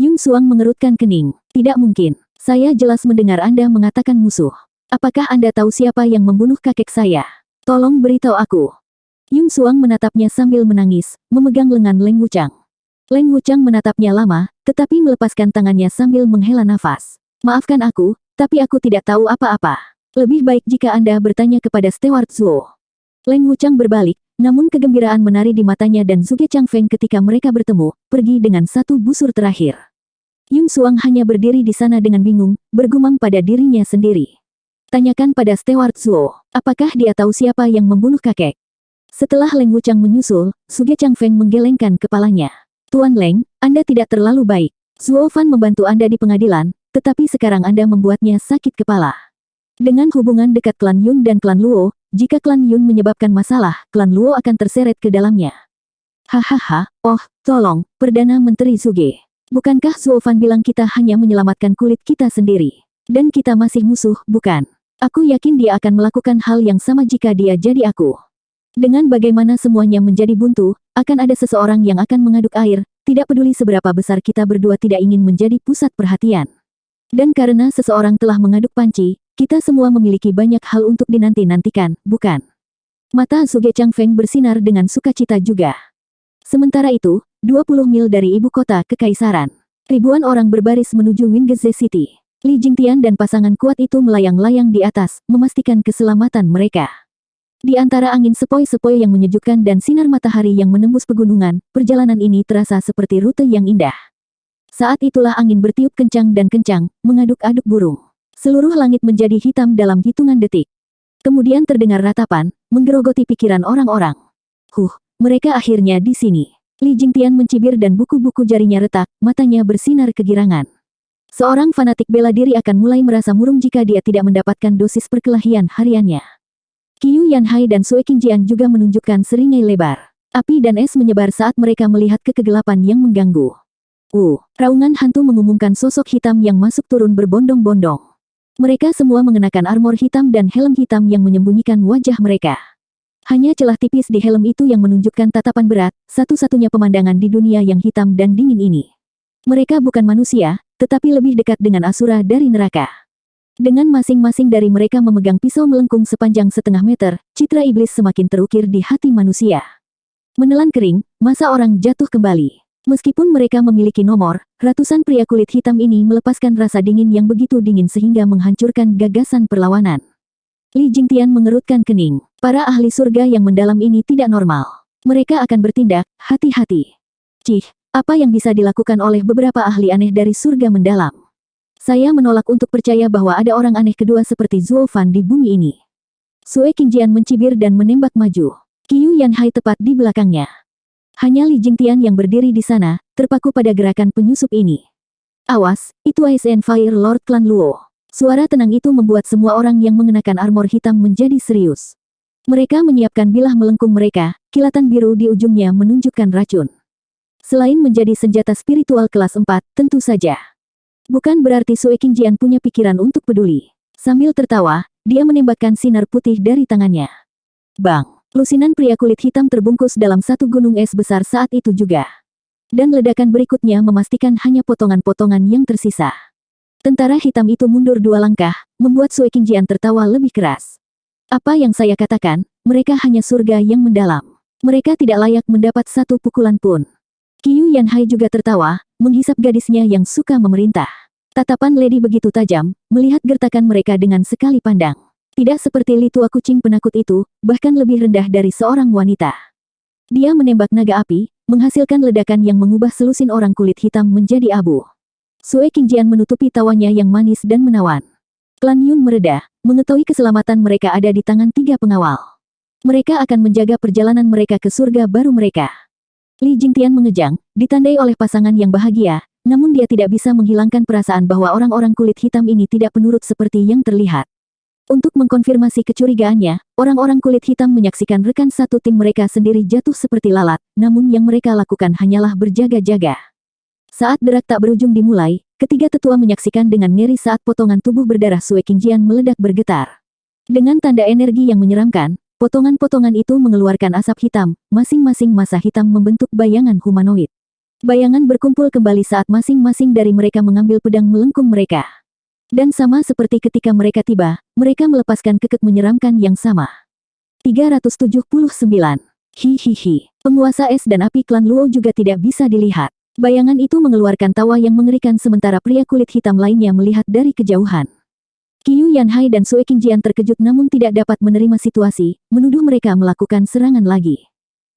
Yun Suang mengerutkan kening. Tidak mungkin. Saya jelas mendengar Anda mengatakan musuh. Apakah Anda tahu siapa yang membunuh kakek saya? Tolong beritahu aku. Yun Suang menatapnya sambil menangis, memegang lengan Leng Wuchang. Leng Wuchang menatapnya lama, tetapi melepaskan tangannya sambil menghela nafas. Maafkan aku, tapi aku tidak tahu apa-apa. Lebih baik jika Anda bertanya kepada Steward Zuo. Leng Wuchang berbalik, namun kegembiraan menari di matanya dan Zuge Changfeng ketika mereka bertemu, pergi dengan satu busur terakhir. Yun Suang hanya berdiri di sana dengan bingung, bergumam pada dirinya sendiri. Tanyakan pada Steward Zuo, apakah dia tahu siapa yang membunuh kakek? Setelah Leng Wuchang menyusul, Zuge Changfeng menggelengkan kepalanya. Tuan Leng, Anda tidak terlalu baik. Zuo Fan membantu Anda di pengadilan, tetapi sekarang Anda membuatnya sakit kepala. Dengan hubungan dekat klan Yun dan klan Luo, jika klan Yun menyebabkan masalah, klan Luo akan terseret ke dalamnya. Hahaha, oh, tolong, Perdana Menteri Zuge. Bukankah Zuo Fan bilang kita hanya menyelamatkan kulit kita sendiri? Dan kita masih musuh, bukan? Aku yakin dia akan melakukan hal yang sama jika dia jadi aku. Dengan bagaimana semuanya menjadi buntu, akan ada seseorang yang akan mengaduk air, tidak peduli seberapa besar kita berdua tidak ingin menjadi pusat perhatian. Dan karena seseorang telah mengaduk panci, kita semua memiliki banyak hal untuk dinanti-nantikan, bukan? Mata Zuge Changfeng bersinar dengan sukacita juga. Sementara itu, 20 mil dari ibu kota kekaisaran, ribuan orang berbaris menuju Wingzhe City. Li Jingtian dan pasangan kuat itu melayang-layang di atas, memastikan keselamatan mereka. Di antara angin sepoi-sepoi yang menyejukkan dan sinar matahari yang menembus pegunungan, perjalanan ini terasa seperti rute yang indah. Saat itulah angin bertiup kencang dan kencang, mengaduk-aduk burung. Seluruh langit menjadi hitam dalam hitungan detik. Kemudian terdengar ratapan, menggerogoti pikiran orang-orang. Mereka akhirnya di sini. Li Jingtian mencibir dan buku-buku jarinya retak, matanya bersinar kegirangan. Seorang fanatik bela diri akan mulai merasa murung jika dia tidak mendapatkan dosis perkelahian hariannya. Qiu Yanhai dan Sue Qingjian juga menunjukkan seringai lebar. Api dan es menyebar saat mereka melihat kegelapan yang mengganggu. Raungan hantu mengumumkan sosok hitam yang masuk turun berbondong-bondong. Mereka semua mengenakan armor hitam dan helm hitam yang menyembunyikan wajah mereka. Hanya celah tipis di helm itu yang menunjukkan tatapan berat, satu-satunya pemandangan di dunia yang hitam dan dingin ini. Mereka bukan manusia, tetapi lebih dekat dengan asura dari neraka. Dengan masing-masing dari mereka memegang pisau melengkung sepanjang setengah meter, citra iblis semakin terukir di hati manusia. Menelan kering, masa orang jatuh kembali. Meskipun mereka memiliki nomor, ratusan pria kulit hitam ini melepaskan rasa dingin yang begitu dingin sehingga menghancurkan gagasan perlawanan. Li Jingtian mengerutkan kening. Para ahli surga yang mendalam ini tidak normal. Mereka akan bertindak, hati-hati. Apa yang bisa dilakukan oleh beberapa ahli aneh dari surga mendalam? Saya menolak untuk percaya bahwa ada orang aneh kedua seperti Zuo Fan di bumi ini. Sue Qingjian mencibir dan menembak maju. Qiu Yanhai tepat di belakangnya. Hanya Li Jingtian yang berdiri di sana, terpaku pada gerakan penyusup ini. Awas, itu Ice and Fire Lord Klan Luo. Suara tenang itu membuat semua orang yang mengenakan armor hitam menjadi serius. Mereka menyiapkan bilah melengkung mereka, kilatan biru di ujungnya menunjukkan racun. Selain menjadi senjata spiritual kelas 4, tentu saja. Bukan berarti Sue Qingjian punya pikiran untuk peduli. Sambil tertawa, dia menembakkan sinar putih dari tangannya. Bang! Lusinan pria kulit hitam terbungkus dalam satu gunung es besar saat itu juga. Dan ledakan berikutnya memastikan hanya potongan-potongan yang tersisa. Tentara hitam itu mundur 2 langkah, membuat Sue Qingjian tertawa lebih keras. Apa yang saya katakan, mereka hanya surga yang mendalam. Mereka tidak layak mendapat satu pukulan pun. Qiu Yanhai juga tertawa, menghisap gadisnya yang suka memerintah. Tatapan Lady begitu tajam, melihat gertakan mereka dengan sekali pandang. Tidak seperti Li tua kucing penakut itu, bahkan lebih rendah dari seorang wanita. Dia menembak naga api, menghasilkan ledakan yang mengubah selusin orang kulit hitam menjadi abu. Sue Qingjian menutupi tawanya yang manis dan menawan. Klan Yun mereda, mengetahui keselamatan mereka ada di tangan 3 pengawal. Mereka akan menjaga perjalanan mereka ke surga baru mereka. Li Jingtian mengejang, ditandai oleh pasangan yang bahagia, namun dia tidak bisa menghilangkan perasaan bahwa orang-orang kulit hitam ini tidak penurut seperti yang terlihat. Untuk mengkonfirmasi kecurigaannya, orang-orang kulit hitam menyaksikan rekan satu tim mereka sendiri jatuh seperti lalat, namun yang mereka lakukan hanyalah berjaga-jaga. Saat derak tak berujung dimulai, ketiga tetua menyaksikan dengan ngeri saat potongan tubuh berdarah Sue Qingjian meledak bergetar. Dengan tanda energi yang menyeramkan, potongan-potongan itu mengeluarkan asap hitam, masing-masing massa hitam membentuk bayangan humanoid. Bayangan berkumpul kembali saat masing-masing dari mereka mengambil pedang melengkung mereka. Dan sama seperti ketika mereka tiba, mereka melepaskan kekek menyeramkan yang sama. 379. Hihihi. Penguasa es dan api klan Luo juga tidak bisa dilihat. Bayangan itu mengeluarkan tawa yang mengerikan sementara pria kulit hitam lainnya melihat dari kejauhan. Qiyu Yanhai dan Sue Qingjian terkejut namun tidak dapat menerima situasi, menuduh mereka melakukan serangan lagi.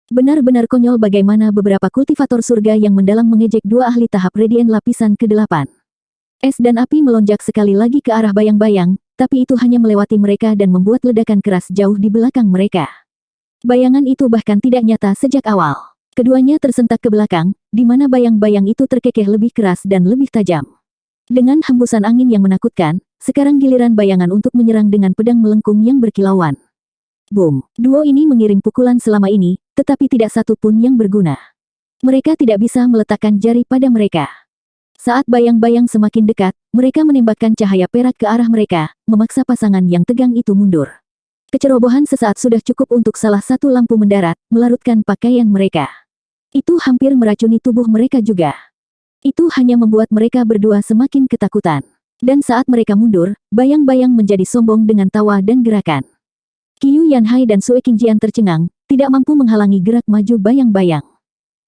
Benar-benar konyol bagaimana beberapa kultivator surga yang mendalam mengejek dua ahli tahap Radiant lapisan ke-8. Es dan api melonjak sekali lagi ke arah bayang-bayang, tapi itu hanya melewati mereka dan membuat ledakan keras jauh di belakang mereka. Bayangan itu bahkan tidak nyata sejak awal. Keduanya tersentak ke belakang, di mana bayang-bayang itu terkekeh lebih keras dan lebih tajam. Dengan hembusan angin yang menakutkan, sekarang giliran bayangan untuk menyerang dengan pedang melengkung yang berkilauan. Boom! Duo ini mengirim pukulan selama ini, tetapi tidak satu pun yang berguna. Mereka tidak bisa meletakkan jari pada mereka. Saat bayang-bayang semakin dekat, mereka menembakkan cahaya perak ke arah mereka, memaksa pasangan yang tegang itu mundur. Kecerobohan sesaat sudah cukup untuk salah satu lampu mendarat, melarutkan pakaian mereka. Itu hampir meracuni tubuh mereka juga. Itu hanya membuat mereka berdua semakin ketakutan. Dan saat mereka mundur, bayang-bayang menjadi sombong dengan tawa dan gerakan. Qiyu Yanhai dan Sue Qingjian tercengang, tidak mampu menghalangi gerak maju bayang-bayang.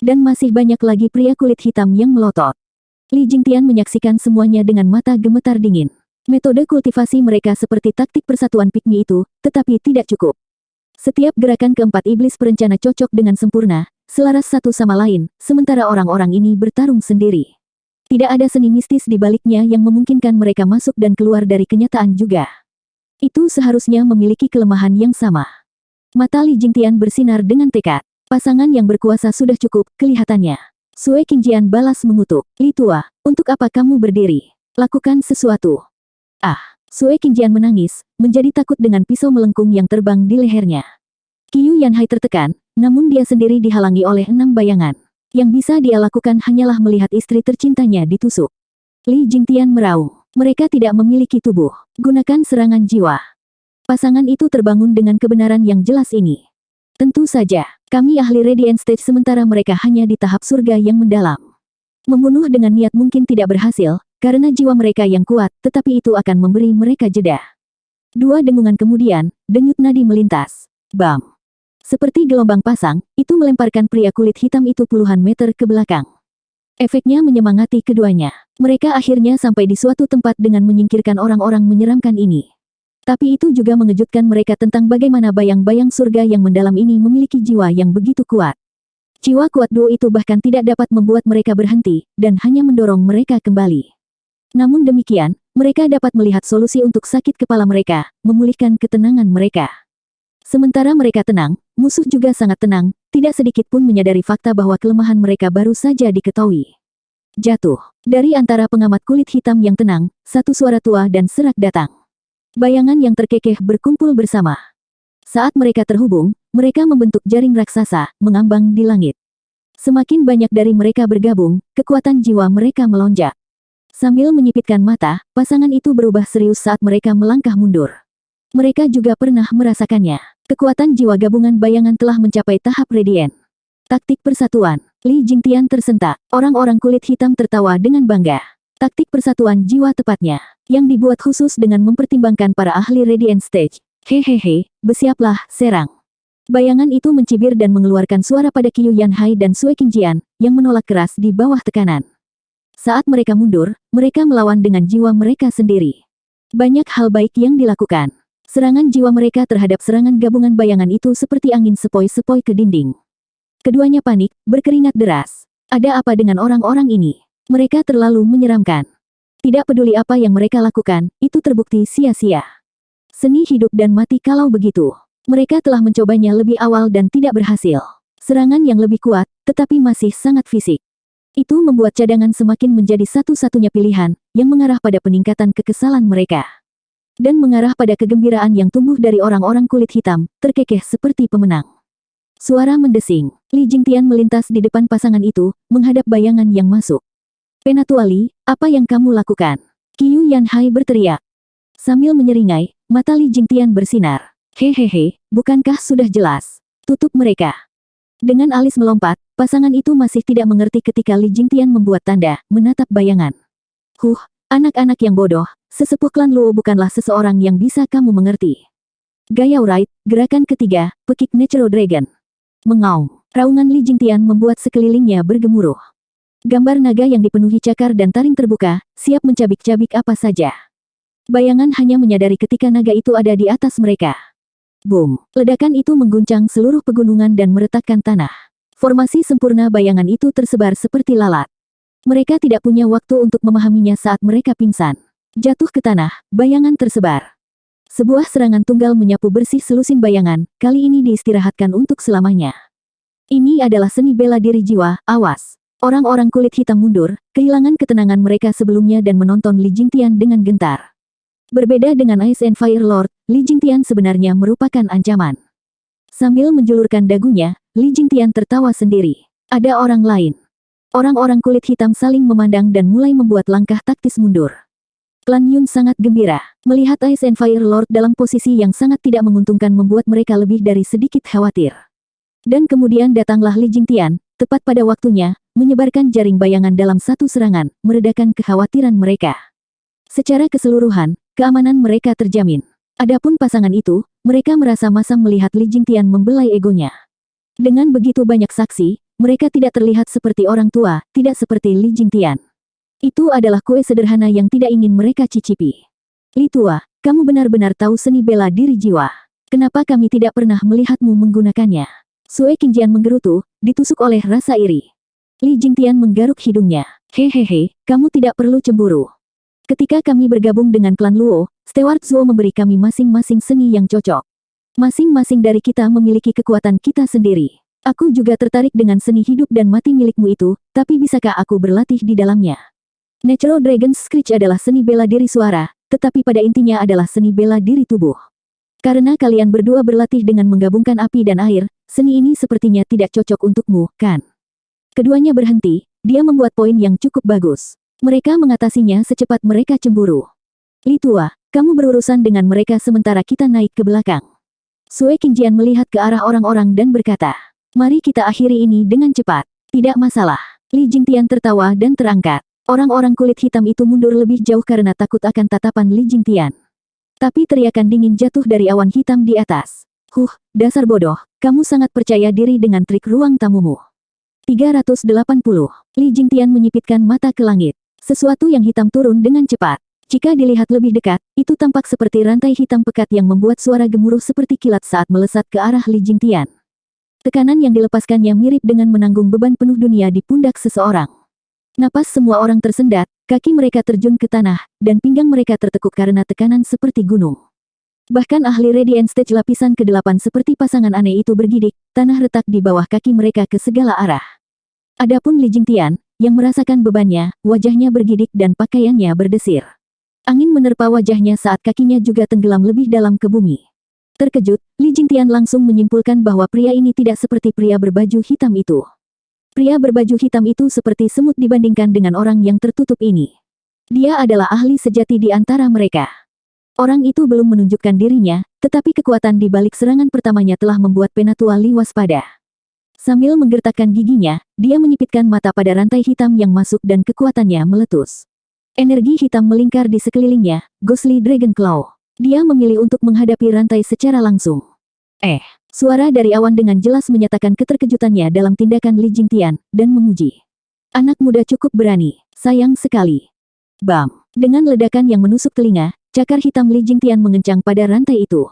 Dan masih banyak lagi pria kulit hitam yang melotot. Li Jingtian menyaksikan semuanya dengan mata gemetar dingin. Metode kultivasi mereka seperti taktik persatuan pikmi itu, tetapi tidak cukup. Setiap gerakan keempat iblis perencana cocok dengan sempurna, selaras satu sama lain, sementara orang-orang ini bertarung sendiri. Tidak ada seni mistis di baliknya yang memungkinkan mereka masuk dan keluar dari kenyataan juga. Itu seharusnya memiliki kelemahan yang sama. Mata Li Jingtian bersinar dengan tekad. Pasangan yang berkuasa sudah cukup, kelihatannya. Sue Qingjian balas mengutuk. Li Tua, untuk apa kamu berdiri? Lakukan sesuatu. Ah, Sue Qingjian menangis, menjadi takut dengan pisau melengkung yang terbang di lehernya. Qiyu Yanhai tertekan, namun dia sendiri dihalangi oleh 6 bayangan. Yang bisa dia lakukan hanyalah melihat istri tercintanya ditusuk. Li Jingtian meraung. Mereka tidak memiliki tubuh. Gunakan serangan jiwa. Pasangan itu terbangun dengan kebenaran yang jelas ini. Tentu saja, kami ahli Radiant Stage sementara mereka hanya di tahap surga yang mendalam. Membunuh dengan niat mungkin tidak berhasil, karena jiwa mereka yang kuat, tetapi itu akan memberi mereka jeda. 2 dengungan kemudian, denyut nadi melintas. Bam! Seperti gelombang pasang, itu melemparkan pria kulit hitam itu puluhan meter ke belakang. Efeknya menyemangati keduanya. Mereka akhirnya sampai di suatu tempat dengan menyingkirkan orang-orang menyeramkan ini. Tapi itu juga mengejutkan mereka tentang bagaimana bayang-bayang surga yang mendalam ini memiliki jiwa yang begitu kuat. Jiwa kuat duo itu bahkan tidak dapat membuat mereka berhenti, dan hanya mendorong mereka kembali. Namun demikian, mereka dapat melihat solusi untuk sakit kepala mereka, memulihkan ketenangan mereka. Sementara mereka tenang, musuh juga sangat tenang, tidak sedikit pun menyadari fakta bahwa kelemahan mereka baru saja diketahui. Jatuh. Dari antara pengamat kulit hitam yang tenang, satu suara tua dan serak datang. Bayangan yang terkekeh berkumpul bersama. Saat mereka terhubung, mereka membentuk jaring raksasa, mengambang di langit. Semakin banyak dari mereka bergabung, kekuatan jiwa mereka melonjak. Sambil menyipitkan mata, pasangan itu berubah serius saat mereka melangkah mundur. Mereka juga pernah merasakannya. Kekuatan jiwa gabungan bayangan telah mencapai tahap Radiant. Taktik persatuan. Li Jingtian tersentak. Orang-orang kulit hitam tertawa dengan bangga. Taktik persatuan jiwa tepatnya, yang dibuat khusus dengan mempertimbangkan para ahli Radiant Stage. Hehehe, bersiaplah, serang. Bayangan itu mencibir dan mengeluarkan suara pada Qiyu Yanhai dan Sue Qingjian, yang menolak keras di bawah tekanan. Saat mereka mundur, mereka melawan dengan jiwa mereka sendiri. Banyak hal baik yang dilakukan. Serangan jiwa mereka terhadap serangan gabungan bayangan itu seperti angin sepoi-sepoi ke dinding. Keduanya panik, berkeringat deras. Ada apa dengan orang-orang ini? Mereka terlalu menyeramkan. Tidak peduli apa yang mereka lakukan, itu terbukti sia-sia. Seni hidup dan mati kalau begitu. Mereka telah mencobanya lebih awal dan tidak berhasil. Serangan yang lebih kuat, tetapi masih sangat fisik. Itu membuat cadangan semakin menjadi satu-satunya pilihan, yang mengarah pada peningkatan kekesalan mereka. Dan mengarah pada kegembiraan yang tumbuh dari orang-orang kulit hitam, terkekeh seperti pemenang. Suara mendesing. Li Jingtian melintas di depan pasangan itu, menghadap bayangan yang masuk. Penatua Li, apa yang kamu lakukan? Qiu Yanhai berteriak. Sambil menyeringai, mata Li Jingtian bersinar. Hehehe, bukankah sudah jelas? Tutup mereka. Dengan alis melompat, pasangan itu masih tidak mengerti ketika Li Jingtian membuat tanda, menatap bayangan. Anak-anak yang bodoh, sesepuh klan Luo bukanlah seseorang yang bisa kamu mengerti. Gaya Wright, gerakan ketiga, pekik Natural Dragon. Mengaum, raungan Li Jingtian membuat sekelilingnya bergemuruh. Gambar naga yang dipenuhi cakar dan taring terbuka, siap mencabik-cabik apa saja. Bayangan hanya menyadari ketika naga itu ada di atas mereka. Boom! Ledakan itu mengguncang seluruh pegunungan dan meretakkan tanah. Formasi sempurna bayangan itu tersebar seperti lalat. Mereka tidak punya waktu untuk memahaminya saat mereka pingsan. Jatuh ke tanah, bayangan tersebar. Sebuah serangan tunggal menyapu bersih selusin bayangan, kali ini diistirahatkan untuk selamanya. Ini adalah seni bela diri jiwa, awas. Orang-orang kulit hitam mundur, kehilangan ketenangan mereka sebelumnya dan menonton Li Jingtian dengan gentar. Berbeda dengan Ice and Fire Lord, Li Jingtian sebenarnya merupakan ancaman. Sambil menjulurkan dagunya, Li Jingtian tertawa sendiri. Ada orang lain. Orang-orang kulit hitam saling memandang dan mulai membuat langkah taktis mundur. Klan Yun sangat gembira. Melihat Ice and Fire Lord dalam posisi yang sangat tidak menguntungkan membuat mereka lebih dari sedikit khawatir. Dan kemudian datanglah Li Jingtian, tepat pada waktunya, menyebarkan jaring bayangan dalam satu serangan, meredakan kekhawatiran mereka. Secara keseluruhan, keamanan mereka terjamin. Adapun pasangan itu, mereka merasa masam melihat Li Jingtian membelai egonya. Dengan begitu banyak saksi, mereka tidak terlihat seperti orang tua, tidak seperti Li Jingtian. Itu adalah kue sederhana yang tidak ingin mereka cicipi. Li Tua, kamu benar-benar tahu seni bela diri jiwa. Kenapa kami tidak pernah melihatmu menggunakannya? Sue Qingjian menggerutu, ditusuk oleh rasa iri. Li Jingtian menggaruk hidungnya. Hehehe, kamu tidak perlu cemburu. Ketika kami bergabung dengan klan Luo, Steward Zhuo memberi kami masing-masing seni yang cocok. Masing-masing dari kita memiliki kekuatan kita sendiri. Aku juga tertarik dengan seni hidup dan mati milikmu itu, tapi bisakah aku berlatih di dalamnya? Natural Dragon's Screech adalah seni bela diri suara, tetapi pada intinya adalah seni bela diri tubuh. Karena kalian berdua berlatih dengan menggabungkan api dan air, seni ini sepertinya tidak cocok untukmu, kan? Keduanya berhenti, dia membuat poin yang cukup bagus. Mereka mengatasinya secepat mereka cemburu. Li Tua, kamu berurusan dengan mereka sementara kita naik ke belakang. Sue Qingjian melihat ke arah orang-orang dan berkata, mari kita akhiri ini dengan cepat. Tidak masalah. Li Jingtian tertawa dan terangkat. Orang-orang kulit hitam itu mundur lebih jauh karena takut akan tatapan Li Jingtian. Tapi teriakan dingin jatuh dari awan hitam di atas. Dasar bodoh, kamu sangat percaya diri dengan trik ruang tamumu. 380. Li Jingtian menyipitkan mata ke langit. Sesuatu yang hitam turun dengan cepat. Jika dilihat lebih dekat, itu tampak seperti rantai hitam pekat yang membuat suara gemuruh seperti kilat saat melesat ke arah Li Jingtian. Tekanan yang dilepaskannya mirip dengan menanggung beban penuh dunia di pundak seseorang. Napas semua orang tersendat, kaki mereka terjun ke tanah, dan pinggang mereka tertekuk karena tekanan seperti gunung. Bahkan ahli Radiant Stage lapisan ke-8 seperti pasangan aneh itu bergidik, tanah retak di bawah kaki mereka ke segala arah. Adapun Li Jingtian, yang merasakan bebannya, wajahnya bergidik dan pakaiannya berdesir. Angin menerpa wajahnya saat kakinya juga tenggelam lebih dalam ke bumi. Terkejut, Li Jingtian langsung menyimpulkan bahwa pria ini tidak seperti pria berbaju hitam itu. Pria berbaju hitam itu seperti semut dibandingkan dengan orang yang tertutup ini. Dia adalah ahli sejati di antara mereka. Orang itu belum menunjukkan dirinya, tetapi kekuatan di balik serangan pertamanya telah membuat Penatua Li waspada. Sambil menggertakkan giginya, dia menyipitkan mata pada rantai hitam yang masuk dan kekuatannya meletus. Energi hitam melingkar di sekelilingnya, Ghostly Dragon Claw. Dia memilih untuk menghadapi rantai secara langsung. Suara dari awan dengan jelas menyatakan keterkejutannya dalam tindakan Li Jingtian, dan memuji. Anak muda cukup berani, sayang sekali. Bam! Dengan ledakan yang menusuk telinga, cakar hitam Li Jingtian mengencang pada rantai itu.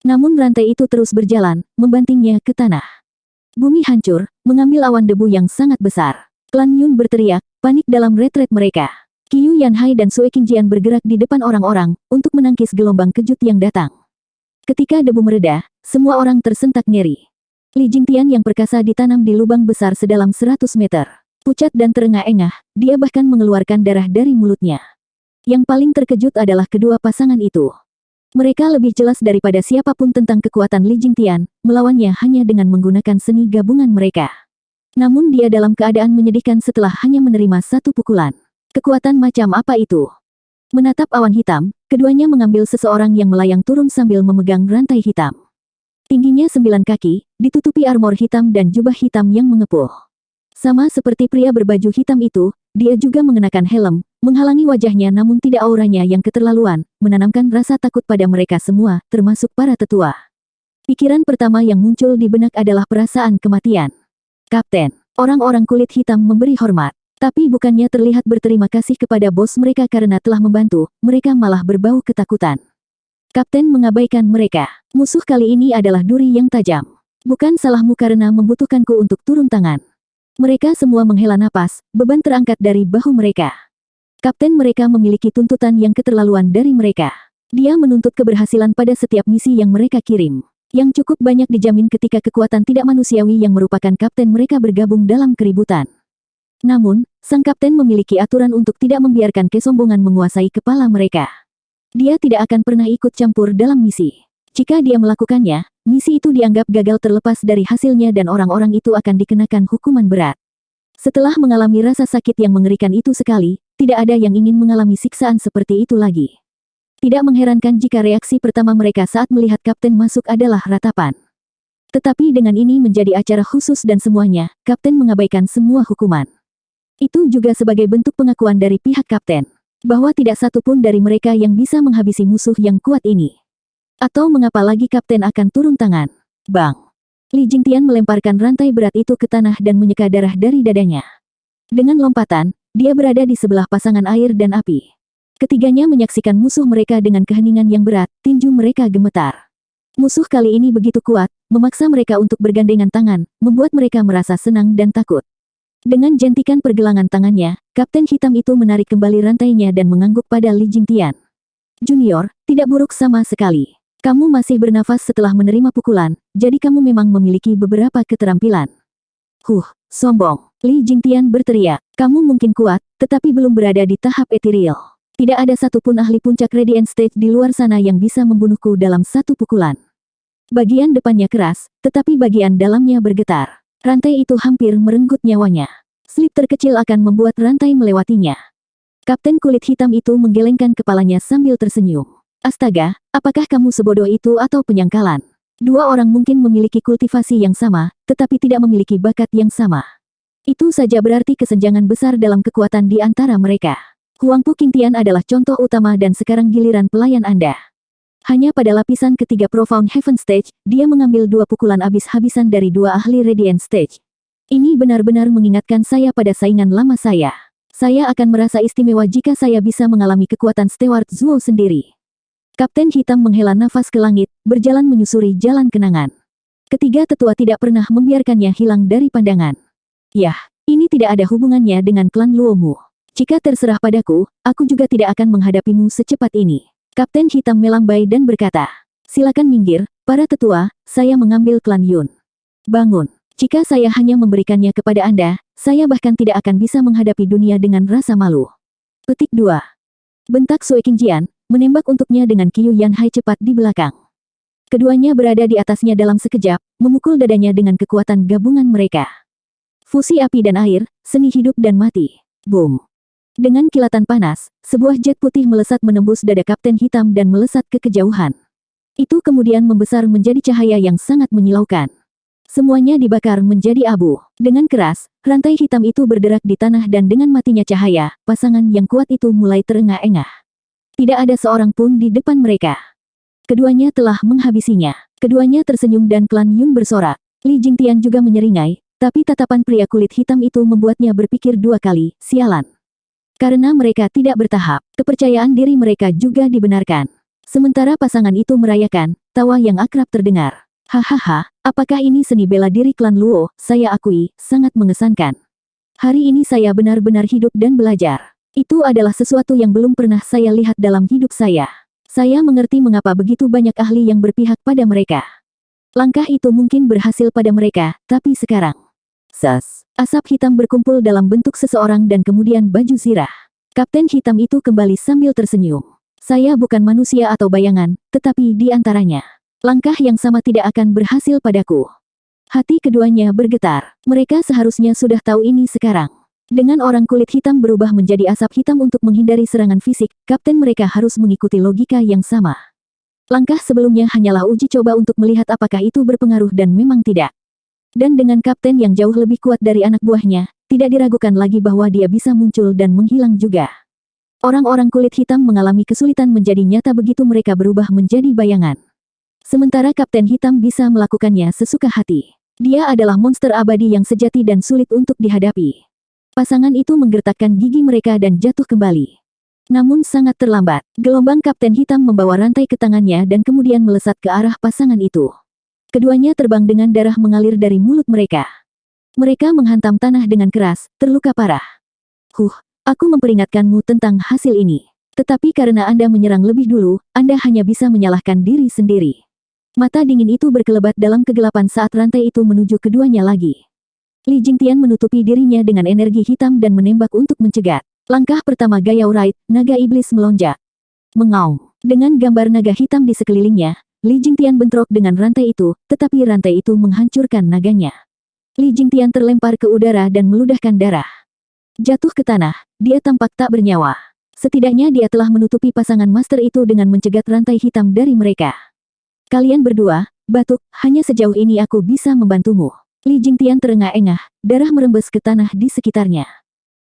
Namun rantai itu terus berjalan, membantingnya ke tanah. Bumi hancur, mengambil awan debu yang sangat besar. Klan Yun berteriak, panik dalam retret mereka. Qiu Yanhai dan Sue Qingjian bergerak di depan orang-orang, untuk menangkis gelombang kejut yang datang. Ketika debu mereda, semua orang tersentak nyeri. Li Jingtian yang perkasa ditanam di lubang besar sedalam 100 meter. Pucat dan terengah-engah, dia bahkan mengeluarkan darah dari mulutnya. Yang paling terkejut adalah kedua pasangan itu. Mereka lebih jelas daripada siapapun tentang kekuatan Li Jingtian, melawannya hanya dengan menggunakan seni gabungan mereka. Namun dia dalam keadaan menyedihkan setelah hanya menerima satu pukulan. Kekuatan macam apa itu? Menatap awan hitam, keduanya mengambil seseorang yang melayang turun sambil memegang rantai hitam. Tingginya 9 kaki, ditutupi armor hitam dan jubah hitam yang mengepul. Sama seperti pria berbaju hitam itu, dia juga mengenakan helm, menghalangi wajahnya namun tidak auranya yang keterlaluan, menanamkan rasa takut pada mereka semua, termasuk para tetua. Pikiran pertama yang muncul di benak adalah perasaan kematian. Kapten, orang-orang kulit hitam memberi hormat. Tapi bukannya terlihat berterima kasih kepada bos mereka karena telah membantu, mereka malah berbau ketakutan. Kapten mengabaikan mereka. Musuh kali ini adalah duri yang tajam. Bukan salahmu karena membutuhkanku untuk turun tangan. Mereka semua menghela napas, beban terangkat dari bahu mereka. Kapten mereka memiliki tuntutan yang keterlaluan dari mereka. Dia menuntut keberhasilan pada setiap misi yang mereka kirim. Yang cukup banyak dijamin ketika kekuatan tidak manusiawi yang merupakan kapten mereka bergabung dalam keributan. Namun, sang kapten memiliki aturan untuk tidak membiarkan kesombongan menguasai kepala mereka. Dia tidak akan pernah ikut campur dalam misi. Jika dia melakukannya, misi itu dianggap gagal terlepas dari hasilnya dan orang-orang itu akan dikenakan hukuman berat. Setelah mengalami rasa sakit yang mengerikan itu sekali, tidak ada yang ingin mengalami siksaan seperti itu lagi. Tidak mengherankan jika reaksi pertama mereka saat melihat kapten masuk adalah ratapan. Tetapi dengan ini menjadi acara khusus dan semuanya, kapten mengabaikan semua hukuman. Itu juga sebagai bentuk pengakuan dari pihak kapten, bahwa tidak satu pun dari mereka yang bisa menghabisi musuh yang kuat ini. Atau mengapa lagi kapten akan turun tangan? Bang! Li Jingtian melemparkan rantai berat itu ke tanah dan menyeka darah dari dadanya. Dengan lompatan, dia berada di sebelah pasangan air dan api. Ketiganya menyaksikan musuh mereka dengan keheningan yang berat, tinju mereka gemetar. Musuh kali ini begitu kuat, memaksa mereka untuk bergandengan tangan, membuat mereka merasa senang dan takut. Dengan jentikan pergelangan tangannya, kapten hitam itu menarik kembali rantainya dan mengangguk pada Li Jingtian. Junior, tidak buruk sama sekali. Kamu masih bernafas setelah menerima pukulan, jadi kamu memang memiliki beberapa keterampilan. Sombong. Li Jingtian berteriak, kamu mungkin kuat, tetapi belum berada di tahap ethereal. Tidak ada satupun ahli puncak Radiant Stage di luar sana yang bisa membunuhku dalam satu pukulan. Bagian depannya keras, tetapi bagian dalamnya bergetar. Rantai itu hampir merenggut nyawanya. Slip terkecil akan membuat rantai melewatinya. Kapten kulit hitam itu menggelengkan kepalanya sambil tersenyum. Astaga, apakah kamu sebodoh itu atau penyangkalan? Dua orang mungkin memiliki kultivasi yang sama, tetapi tidak memiliki bakat yang sama. Itu saja berarti kesenjangan besar dalam kekuatan di antara mereka. Huangpu Qingtian adalah contoh utama dan sekarang giliran pelayan Anda. Hanya pada lapisan ketiga Profound Heaven Stage, dia mengambil 2 pukulan habis-habisan dari 2 ahli Radiant Stage. Ini benar-benar mengingatkan saya pada saingan lama saya. Saya akan merasa istimewa jika saya bisa mengalami kekuatan Steward Zuo sendiri. Kapten hitam menghela nafas ke langit, berjalan menyusuri jalan kenangan. Ketiga tetua tidak pernah membiarkannya hilang dari pandangan. Yah, ini tidak ada hubungannya dengan klan Luomu. Jika terserah padaku, aku juga tidak akan menghadapimu secepat ini. Kapten hitam melambai dan berkata, silakan minggir, para tetua, saya mengambil klan Yun. Bangun. Jika saya hanya memberikannya kepada Anda, saya bahkan tidak akan bisa menghadapi dunia dengan rasa malu. Petik 2. Bentak Sui Qingjian, menembak untuknya dengan Qiu Yanhai cepat di belakang. Keduanya berada di atasnya dalam sekejap, memukul dadanya dengan kekuatan gabungan mereka. Fusi api dan air, seni hidup dan mati. Boom! Dengan kilatan panas, sebuah jet putih melesat menembus dada kapten hitam dan melesat ke kejauhan. Itu kemudian membesar menjadi cahaya yang sangat menyilaukan. Semuanya dibakar menjadi abu. Dengan keras, rantai hitam itu berderak di tanah dan dengan matinya cahaya, pasangan yang kuat itu mulai terengah-engah. Tidak ada seorang pun di depan mereka. Keduanya telah menghabisinya. Keduanya tersenyum dan klan Yun bersorak. Li Jingtian juga menyeringai, tapi tatapan pria kulit hitam itu membuatnya berpikir 2 kali, sialan. Karena mereka tidak bertahap, kepercayaan diri mereka juga dibenarkan. Sementara pasangan itu merayakan, tawa yang akrab terdengar. Hahaha, apakah ini seni bela diri klan Luo? Saya akui, sangat mengesankan. Hari ini saya benar-benar hidup dan belajar. Itu adalah sesuatu yang belum pernah saya lihat dalam hidup saya. Saya mengerti mengapa begitu banyak ahli yang berpihak pada mereka. Langkah itu mungkin berhasil pada mereka, tapi sekarang. Asap hitam berkumpul dalam bentuk seseorang dan kemudian baju zirah. Kapten hitam itu kembali sambil tersenyum. Saya bukan manusia atau bayangan, tetapi di antaranya. Langkah yang sama tidak akan berhasil padaku. Hati keduanya bergetar. Mereka seharusnya sudah tahu ini sekarang. Dengan orang kulit hitam berubah menjadi asap hitam untuk menghindari serangan fisik, kapten mereka harus mengikuti logika yang sama. Langkah sebelumnya hanyalah uji coba untuk melihat apakah itu berpengaruh dan memang tidak. Dan dengan kapten yang jauh lebih kuat dari anak buahnya, tidak diragukan lagi bahwa dia bisa muncul dan menghilang juga. Orang-orang kulit hitam mengalami kesulitan menjadi nyata begitu mereka berubah menjadi bayangan. Sementara kapten hitam bisa melakukannya sesuka hati. Dia adalah monster abadi yang sejati dan sulit untuk dihadapi. Pasangan itu menggertakkan gigi mereka dan jatuh kembali. Namun sangat terlambat. Gelombang kapten hitam membawa rantai ke tangannya dan kemudian melesat ke arah pasangan itu. Keduanya terbang dengan darah mengalir dari mulut mereka. Mereka menghantam tanah dengan keras, terluka parah. Aku memperingatkanmu tentang hasil ini. Tetapi karena Anda menyerang lebih dulu, Anda hanya bisa menyalahkan diri sendiri. Mata dingin itu berkelebat dalam kegelapan saat rantai itu menuju keduanya lagi. Li Jingtian menutupi dirinya dengan energi hitam dan menembak untuk mencegat. Langkah pertama Gayao Right, naga iblis melonjak. Mengaum. Dengan gambar naga hitam di sekelilingnya, Li Jingtian bentrok dengan rantai itu, tetapi rantai itu menghancurkan naganya. Li Jingtian terlempar ke udara dan meludahkan darah. Jatuh ke tanah, dia tampak tak bernyawa. Setidaknya dia telah menutupi pasangan master itu dengan mencegat rantai hitam dari mereka. Kalian berdua, batuk, hanya sejauh ini aku bisa membantumu. Li Jingtian terengah-engah, darah merembes ke tanah di sekitarnya.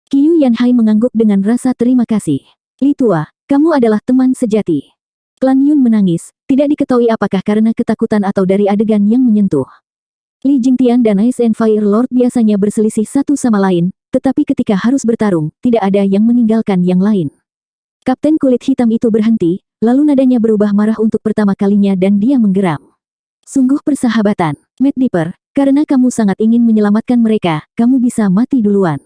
Qiu Yanhai mengangguk dengan rasa terima kasih. Li tua, kamu adalah teman sejati. Klan Yun menangis, tidak diketahui apakah karena ketakutan atau dari adegan yang menyentuh. Li Jingtian dan Ice and Fire Lord biasanya berselisih satu sama lain, tetapi ketika harus bertarung, tidak ada yang meninggalkan yang lain. Kapten kulit hitam itu berhenti, lalu nadanya berubah marah untuk pertama kalinya dan dia menggeram. Sungguh persahabatan, Mad Dipper, karena kamu sangat ingin menyelamatkan mereka, kamu bisa mati duluan.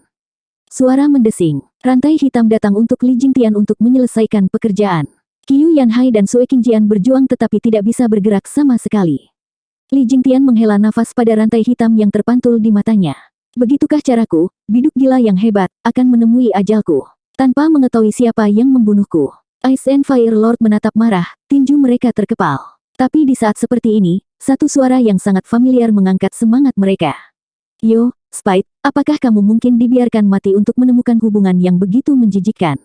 Suara mendesing, rantai hitam datang untuk Li Jingtian untuk menyelesaikan pekerjaan. Qiu Yanhai dan Sue Qingjian berjuang tetapi tidak bisa bergerak sama sekali. Li Jingtian menghela nafas pada rantai hitam yang terpantul di matanya. Begitukah caraku, biduk gila yang hebat, akan menemui ajalku. Tanpa mengetahui siapa yang membunuhku. Ice and Fire Lord menatap marah, tinju mereka terkepal. Tapi di saat seperti ini, satu suara yang sangat familiar mengangkat semangat mereka. Yo, Spite, apakah kamu mungkin dibiarkan mati untuk menemukan hubungan yang begitu menjijikkan?